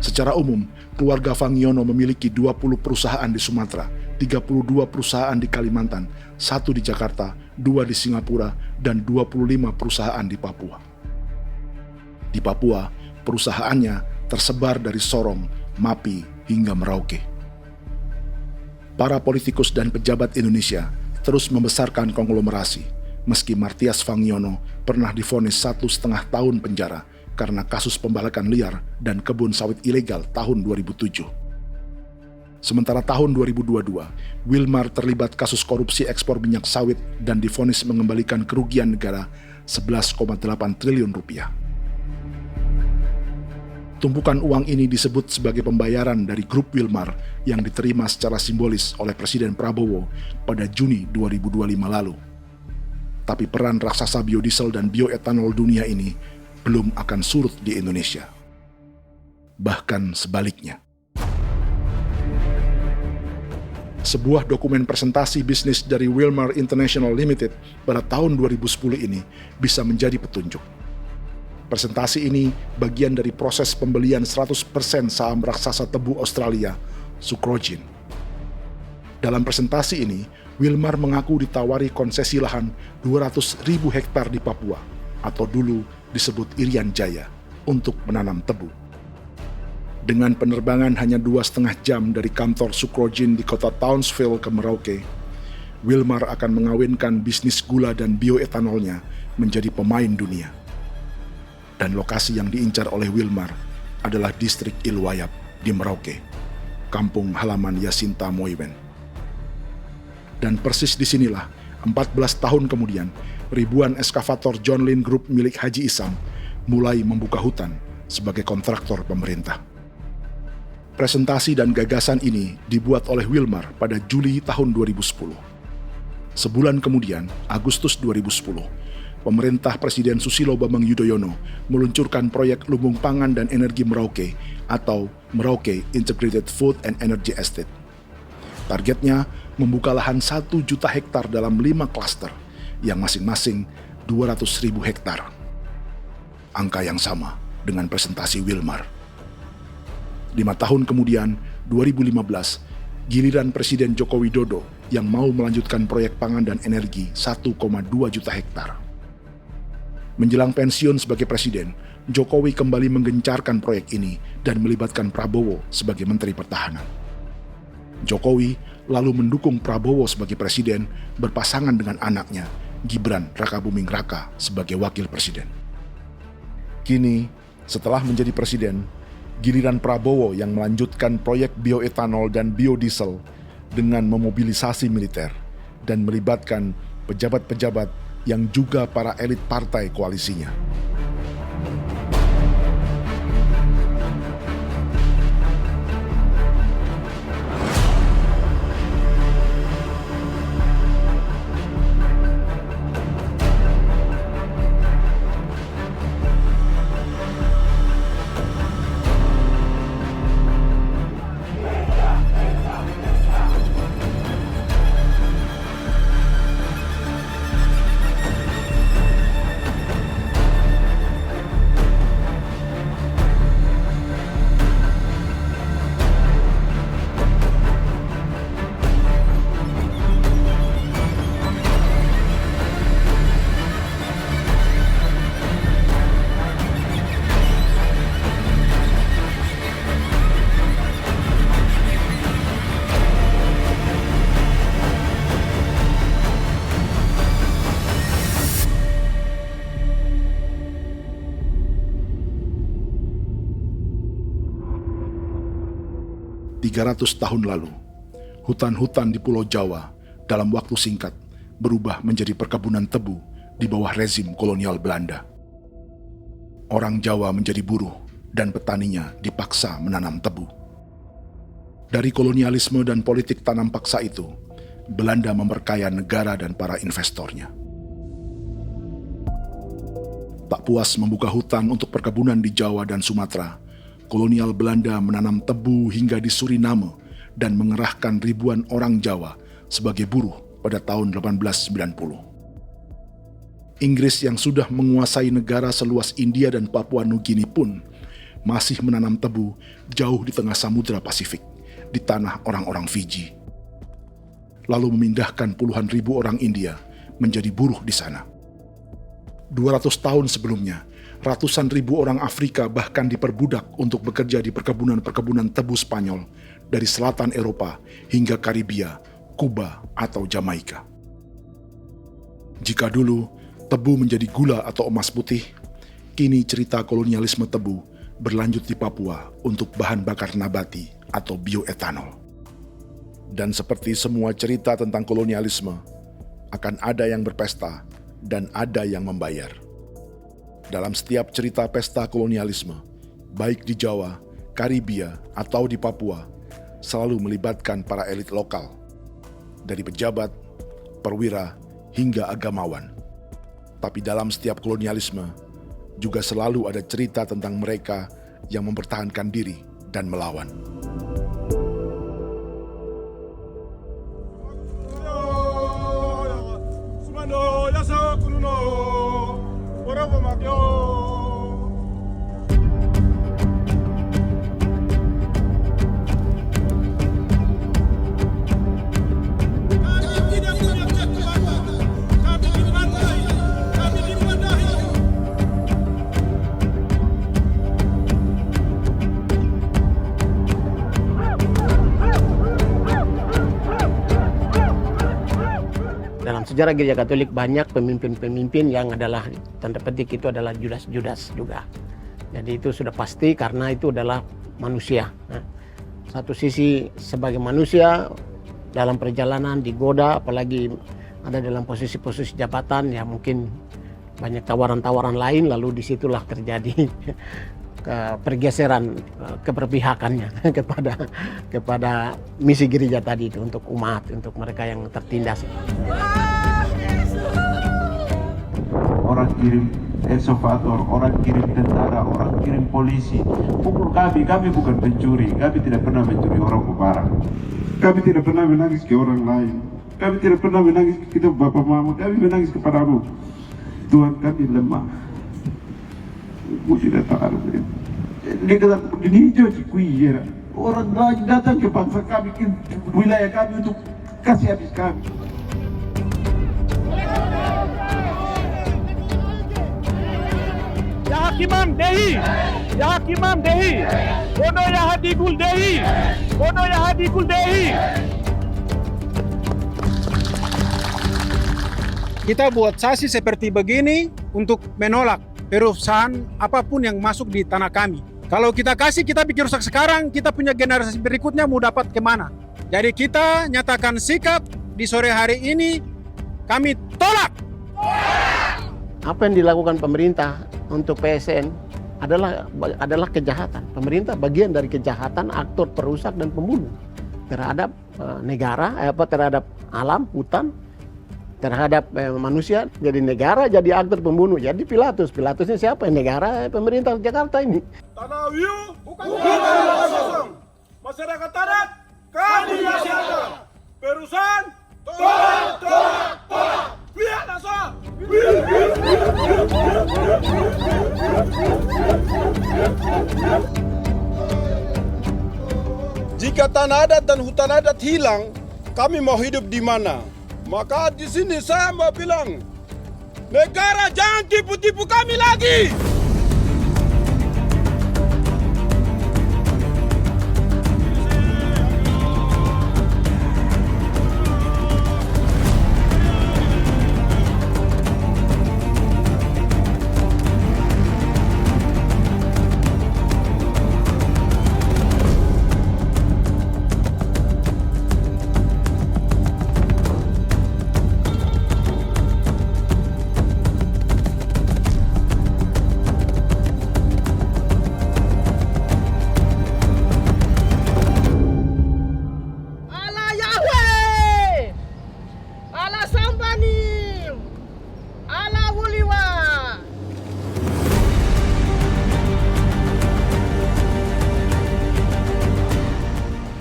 Speaker 1: Secara umum, keluarga Fangiono memiliki 20 perusahaan di Sumatera, 32 perusahaan di Kalimantan, 1 di Jakarta, 2 di Singapura, dan 25 perusahaan di Papua. Di Papua, perusahaannya tersebar dari Sorong, Mapi, hingga Merauke. Para politikus dan pejabat Indonesia terus membesarkan konglomerasi, meski Martias Fangiono pernah divonis 1,5 tahun penjara karena kasus pembalakan liar dan kebun sawit ilegal tahun 2007. Sementara tahun 2022, Wilmar terlibat kasus korupsi ekspor minyak sawit dan divonis mengembalikan kerugian negara 11,8 triliun rupiah. Tumpukan uang ini disebut sebagai pembayaran dari grup Wilmar yang diterima secara simbolis oleh Presiden Prabowo pada Juni 2025 lalu. Tapi peran raksasa biodiesel dan bioetanol dunia ini belum akan surut di Indonesia. Bahkan sebaliknya. Sebuah dokumen presentasi bisnis dari Wilmar International Limited pada tahun 2010 ini bisa menjadi petunjuk. Presentasi ini bagian dari proses pembelian 100% saham raksasa tebu Australia, Sucrogin. Dalam presentasi ini, Wilmar mengaku ditawari konsesi lahan 200.000 hektar di Papua, atau dulu disebut Irian Jaya, untuk menanam tebu. Dengan penerbangan hanya 2,5 jam dari kantor Sucrogin di kota Townsville ke Merauke, Wilmar akan mengawinkan bisnis gula dan bioetanolnya menjadi pemain dunia. Dan lokasi yang diincar oleh Wilmar adalah distrik Ilwayap di Merauke, kampung halaman Yasinta Moiwen. Dan persis disinilah, 14 tahun kemudian, ribuan eskavator John Lynn Group milik Haji Isam mulai membuka hutan sebagai kontraktor pemerintah. Presentasi dan gagasan ini dibuat oleh Wilmar pada Juli tahun 2010. Sebulan kemudian, Agustus 2010, pemerintah Presiden Susilo Bambang Yudhoyono meluncurkan proyek Lumbung Pangan dan Energi Merauke atau Merauke Integrated Food and Energy Estate. Targetnya membuka lahan 1 juta hektar dalam 5 klaster yang masing-masing 200.000 hektar. Angka yang sama dengan presentasi Wilmar. 5 tahun kemudian, 2015, giliran Presiden Joko Widodo yang mau melanjutkan proyek pangan dan energi 1,2 juta hektar. Menjelang pensiun sebagai presiden, Jokowi kembali menggencarkan proyek ini dan melibatkan Prabowo sebagai Menteri Pertahanan. Jokowi lalu mendukung Prabowo sebagai presiden berpasangan dengan anaknya, Gibran Rakabuming Raka sebagai wakil presiden. Kini, setelah menjadi presiden, giliran Prabowo yang melanjutkan proyek bioetanol dan biodiesel dengan memobilisasi militer dan melibatkan pejabat-pejabat yang juga para elit partai koalisinya. ...300 tahun lalu, hutan-hutan di Pulau Jawa dalam waktu singkat berubah menjadi perkebunan tebu di bawah rezim kolonial Belanda. Orang Jawa menjadi buruh dan petaninya dipaksa menanam tebu. Dari kolonialisme dan politik tanam paksa itu, Belanda memperkaya negara dan para investornya. Tak puas membuka hutan untuk perkebunan di Jawa dan Sumatera, kolonial Belanda menanam tebu hingga di Suriname dan mengerahkan ribuan orang Jawa sebagai buruh pada tahun 1890. Inggris yang sudah menguasai negara seluas India dan Papua Nugini pun masih menanam tebu jauh di tengah Samudra Pasifik, di tanah orang-orang Fiji. Lalu memindahkan puluhan ribu orang India menjadi buruh di sana. 200 tahun sebelumnya, ratusan ribu orang Afrika bahkan diperbudak untuk bekerja di perkebunan-perkebunan tebu Spanyol dari selatan Eropa hingga Karibia, Kuba, atau Jamaika. Jika dulu tebu menjadi gula atau emas putih, kini cerita kolonialisme tebu berlanjut di Papua untuk bahan bakar nabati atau bioetanol. Dan seperti semua cerita tentang kolonialisme, akan ada yang berpesta dan ada yang membayar. Dalam setiap cerita pesta kolonialisme, baik di Jawa, Karibia, atau di Papua, selalu melibatkan para elit lokal, dari pejabat, perwira, hingga agamawan. Tapi dalam setiap kolonialisme, juga selalu ada cerita tentang mereka yang mempertahankan diri dan melawan.
Speaker 9: Dalam sejarah Gereja Katolik banyak pemimpin-pemimpin yang adalah, tanda petik itu adalah Judas-Judas juga. Jadi itu sudah pasti karena itu adalah manusia. Satu sisi sebagai manusia dalam perjalanan digoda, apalagi ada dalam posisi-posisi jabatan, ya mungkin banyak tawaran-tawaran lain, lalu disitulah terjadi pergeseran keberpihakannya kepada misi gereja tadi itu untuk umat, untuk mereka yang tertindas.
Speaker 10: Orang kirim ekskavator, orang kirim tentara, orang kirim polisi. Pukul kami bukan pencuri, kami tidak pernah mencuri orang barang. Kami tidak pernah menangis ke orang lain. Kami tidak pernah menangis ke kita bapak mama, kami menangis kepadamu. Tuhan, kami lemah. Musi datang negara ini hijau cikui ya. Orang datang ke bangsa kami, ke wilayah kami untuk kasih habis kami.
Speaker 4: Ya Hakimam Dehi, Ya Hakimam Dehi, Bono Ya Hadikul Dehi, Bono Ya Hadikul Dehi.
Speaker 2: Kita buat sasi seperti begini untuk menolak perusahaan apapun yang masuk di tanah kami. Kalau kita kasih, kita bikin rusak sekarang, kita punya generasi berikutnya mau dapat kemana. Jadi kita nyatakan sikap di sore hari ini, kami tolak.
Speaker 9: Apa yang dilakukan pemerintah untuk PSN adalah kejahatan. Pemerintah bagian dari kejahatan, aktor perusak dan pembunuh terhadap negara, terhadap alam, hutan, terhadap manusia. Jadi negara jadi aktor pembunuh. Jadi Pilatusnya siapa? Negara, pemerintah Jakarta ini.
Speaker 4: Tanah Wiu bukan tanah kosong. Masyarakat adat kami masyarakat. Perusahaan tolak. Biar asal. Jika tanah adat dan hutan adat hilang, kami mau hidup di mana? Maka di sini saya mau bilang, negara jangan tipu-tipu kami lagi.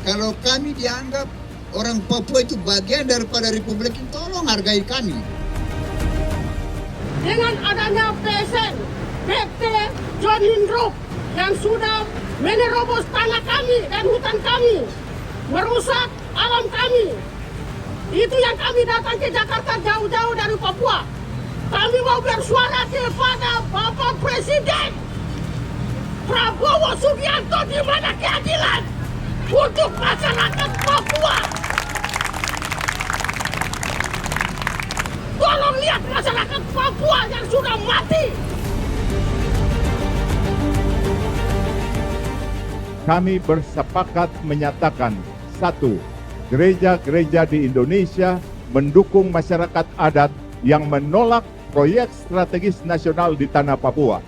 Speaker 12: Kalau kami dianggap orang Papua itu bagian daripada Republik ini, tolong hargai kami.
Speaker 16: Dengan adanya PSN, PT John Lindrop yang sudah menerobos tanah kami dan hutan kami, merusak alam kami. Itu yang kami datang ke Jakarta jauh-jauh dari Papua. Kami mau bersuara kepada Bapak Presiden Prabowo Subianto, di mana keadilan untuk masyarakat Papua. Tolong lihat masyarakat Papua yang sudah mati.
Speaker 10: Kami bersepakat menyatakan, 1. Gereja-gereja di Indonesia mendukung masyarakat adat yang menolak proyek strategis nasional di tanah Papua.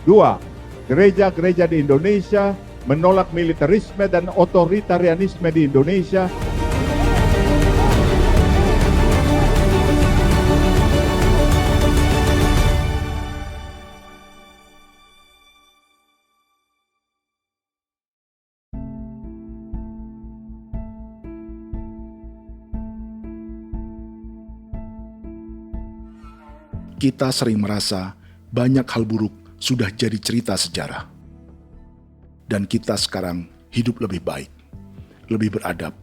Speaker 10: 2. Gereja-gereja di Indonesia menolak militerisme dan otoritarianisme di Indonesia.
Speaker 1: Kita sering merasa banyak hal buruk sudah jadi cerita sejarah. Dan kita sekarang hidup lebih baik, lebih beradab,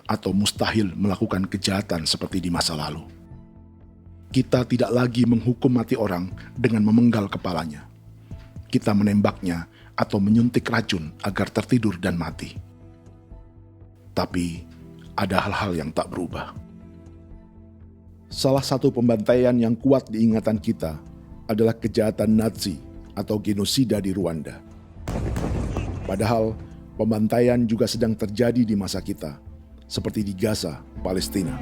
Speaker 1: atau mustahil melakukan kejahatan seperti di masa lalu. Kita tidak lagi menghukum mati orang dengan memenggal kepalanya. Kita menembaknya atau menyuntik racun agar tertidur dan mati. Tapi ada hal-hal yang tak berubah. Salah satu pembantaian yang kuat di ingatan kita adalah kejahatan Nazi atau genosida di Rwanda. Padahal pembantaian juga sedang terjadi di masa kita, seperti di Gaza, Palestina.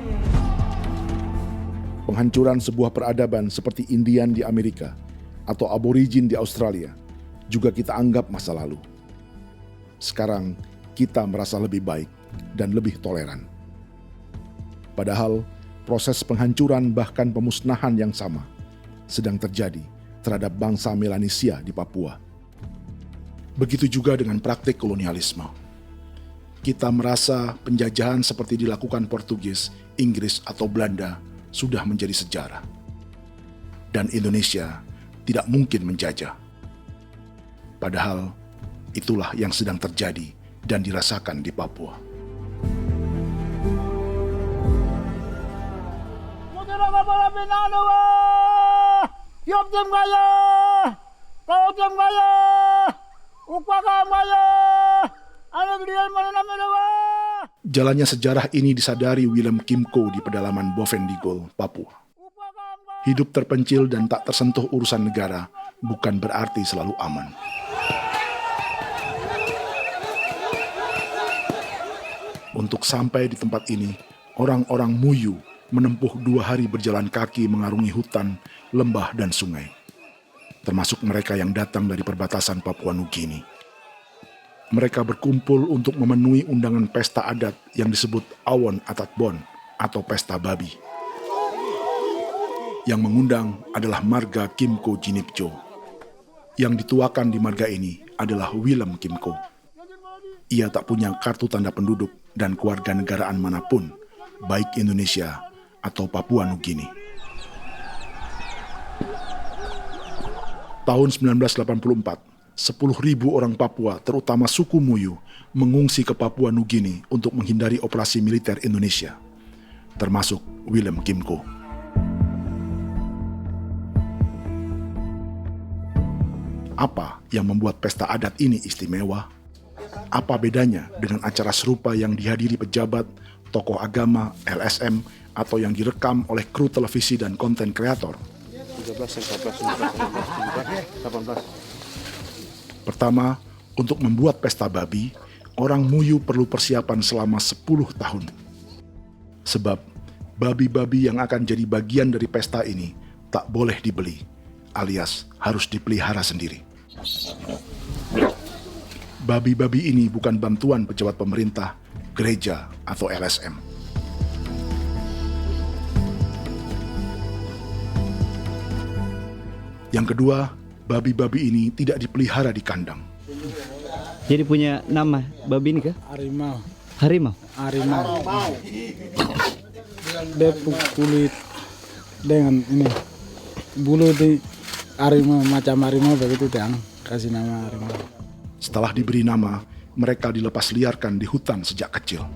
Speaker 1: Penghancuran sebuah peradaban seperti Indian di Amerika atau aborigin di Australia juga kita anggap masa lalu. Sekarang kita merasa lebih baik dan lebih toleran. Padahal proses penghancuran bahkan pemusnahan yang sama sedang terjadi terhadap bangsa Melanesia di Papua. Begitu juga dengan praktik kolonialisme. Kita merasa penjajahan seperti dilakukan Portugis, Inggris, atau Belanda sudah menjadi sejarah. Dan Indonesia tidak mungkin menjajah. Padahal itulah yang sedang terjadi dan dirasakan di Papua. Jalannya sejarah ini disadari Willem Kimco di pedalaman Bovendigol, Papua. Hidup terpencil dan tak tersentuh urusan negara bukan berarti selalu aman. Untuk sampai di tempat ini, orang-orang Muyu menempuh 2 hari berjalan kaki mengarungi hutan, lembah, dan sungai. Termasuk mereka yang datang dari perbatasan Papua Nugini. Mereka berkumpul untuk memenuhi undangan pesta adat yang disebut Awon Atatbon atau Pesta Babi. Yang mengundang adalah marga Kimco Jinipjo. Yang dituakan di marga ini adalah Willem Kimco. Ia tak punya kartu tanda penduduk dan kewarganegaraan manapun, baik Indonesia atau Papua Nugini. Tahun 1984, 10.000 orang Papua, terutama suku Muyu, mengungsi ke Papua Nugini untuk menghindari operasi militer Indonesia, termasuk Willem Kimco. Apa yang membuat pesta adat ini istimewa? Apa bedanya dengan acara serupa yang dihadiri pejabat, tokoh agama, LSM, atau yang direkam oleh kru televisi dan konten kreator? 18. Pertama, untuk membuat pesta babi, orang Muyu perlu persiapan selama 10 tahun. Sebab, babi-babi yang akan jadi bagian dari pesta ini tak boleh dibeli, alias harus dipelihara sendiri. Babi-babi ini bukan bantuan pejabat pemerintah, gereja, atau LSM. Yang kedua, babi-babi ini tidak dipelihara di kandang.
Speaker 13: Jadi punya nama babi ini kah?
Speaker 2: Harimau.
Speaker 13: Harimau?
Speaker 2: Harimau. Dia kulit dengan ini bulu di harimau, macam harimau begitu yang kasih nama harimau.
Speaker 1: Setelah diberi nama, mereka dilepas liarkan di hutan sejak kecil.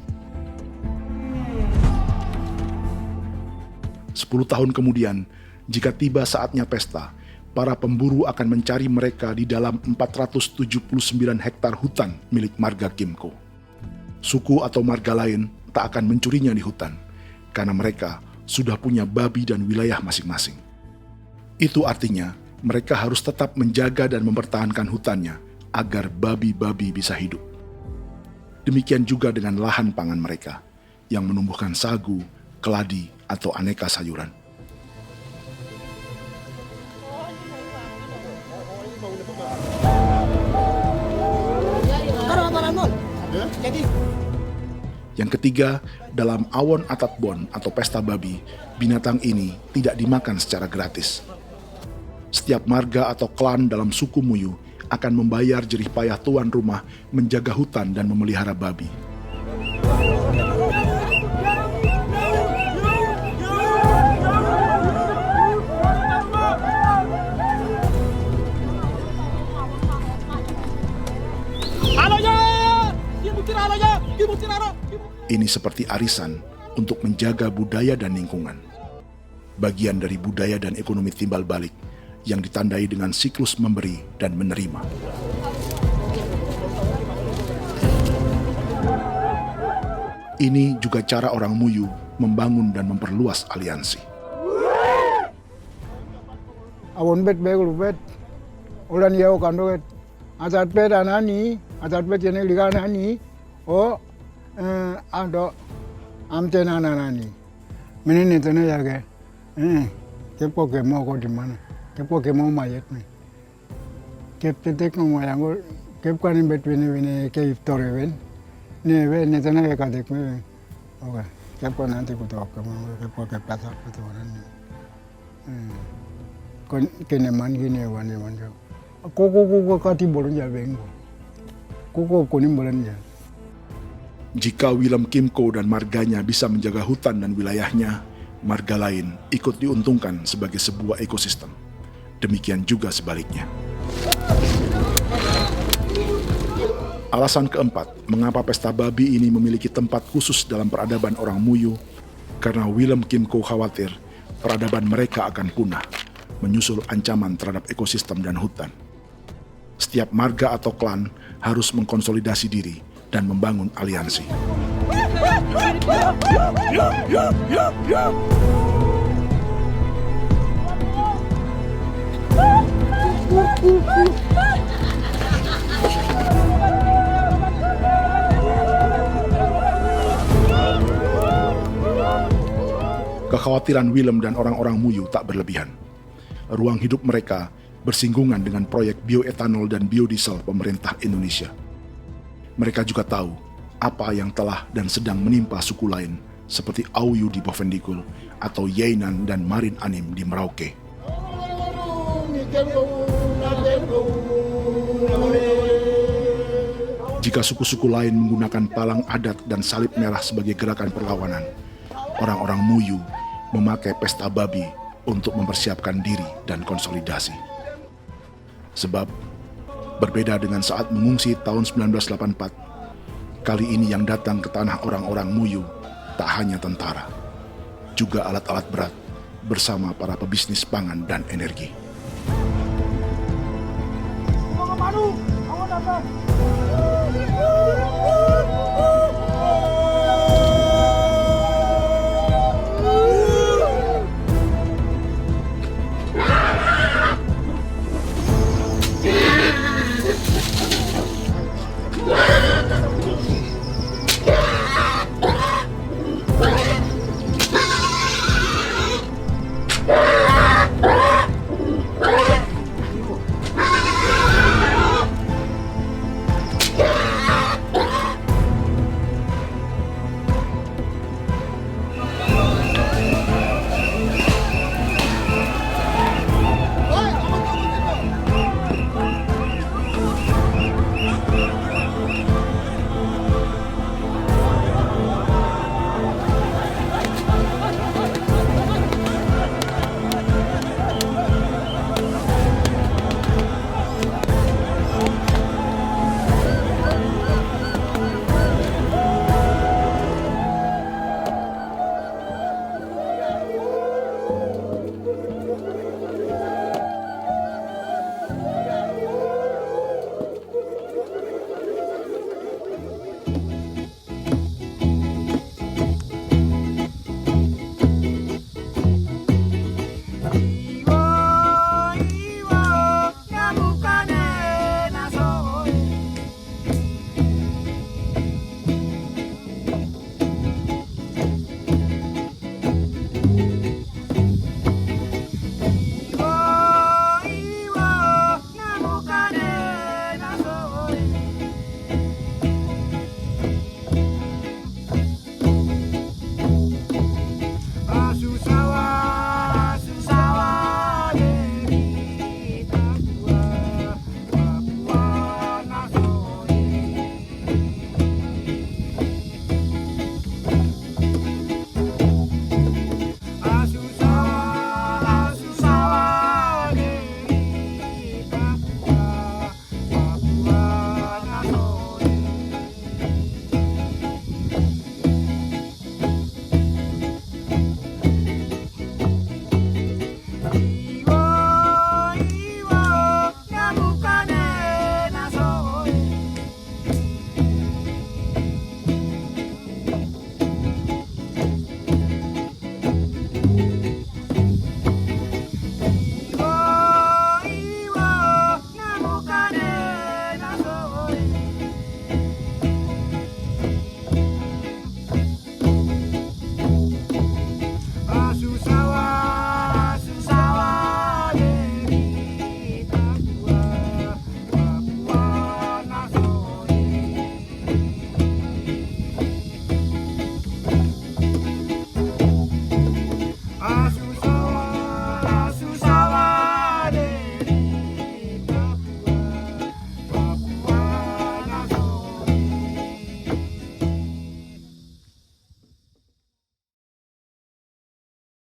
Speaker 1: 10 tahun kemudian, jika tiba saatnya pesta, para pemburu akan mencari mereka di dalam 479 hektar hutan milik marga Kimco. Suku atau marga lain tak akan mencurinya di hutan, karena mereka sudah punya babi dan wilayah masing-masing. Itu artinya mereka harus tetap menjaga dan mempertahankan hutannya agar babi-babi bisa hidup. Demikian juga dengan lahan pangan mereka, yang menumbuhkan sagu, keladi, atau aneka sayuran. Yang ketiga, dalam Awon Atatbon atau pesta babi, binatang ini tidak dimakan secara gratis. Setiap marga atau klan dalam suku Muyu akan membayar jerih payah tuan rumah menjaga hutan dan memelihara babi. Ini seperti arisan untuk menjaga budaya dan lingkungan. Bagian dari budaya dan ekonomi timbal balik yang ditandai dengan siklus memberi dan menerima. Ini juga cara orang Muyu membangun dan memperluas aliansi.
Speaker 2: Awon bet begul bet, ulan yau kando bet, atat bet anani, atat bet jenek ligan ani, oh ado amten anani, menini tu na jaga, kepo kemo ko di mana, kepo kemo mayat ni, kep tetek ko mayango, kep kanin bet bini ke iftore ben, ni ben ni tu na kadek me, oke, kepo nanti ku tahu kemo, kepo ke pasar ku tahu ni, kon kene man gini wani wani, koko kati bolon jabengo, koko kuning bolon jabengo.
Speaker 1: Jika Willem Kimco dan marganya bisa menjaga hutan dan wilayahnya, marga lain ikut diuntungkan sebagai sebuah ekosistem. Demikian juga sebaliknya. Alasan keempat, mengapa pesta babi ini memiliki tempat khusus dalam peradaban orang Muyu, karena Willem Kimco khawatir peradaban mereka akan punah, menyusul ancaman terhadap ekosistem dan hutan. Setiap marga atau klan harus mengkonsolidasi diri dan membangun aliansi. Kekhawatiran Willem dan orang-orang Muyu tak berlebihan. Ruang hidup mereka bersinggungan dengan proyek bioetanol dan biodiesel pemerintah Indonesia. Mereka juga tahu apa yang telah dan sedang menimpa suku lain seperti Auyu di Bovendikul atau Yainan dan Marin Anim di Merauke. Jika suku-suku lain menggunakan palang adat dan salib merah sebagai gerakan perlawanan, orang-orang Muyu memakai pesta babi untuk mempersiapkan diri dan konsolidasi. Sebab, berbeda dengan saat mengungsi tahun 1984, kali ini yang datang ke tanah orang-orang Muyu tak hanya tentara, juga alat-alat berat bersama para pebisnis pangan dan energi.
Speaker 4: Awan datang.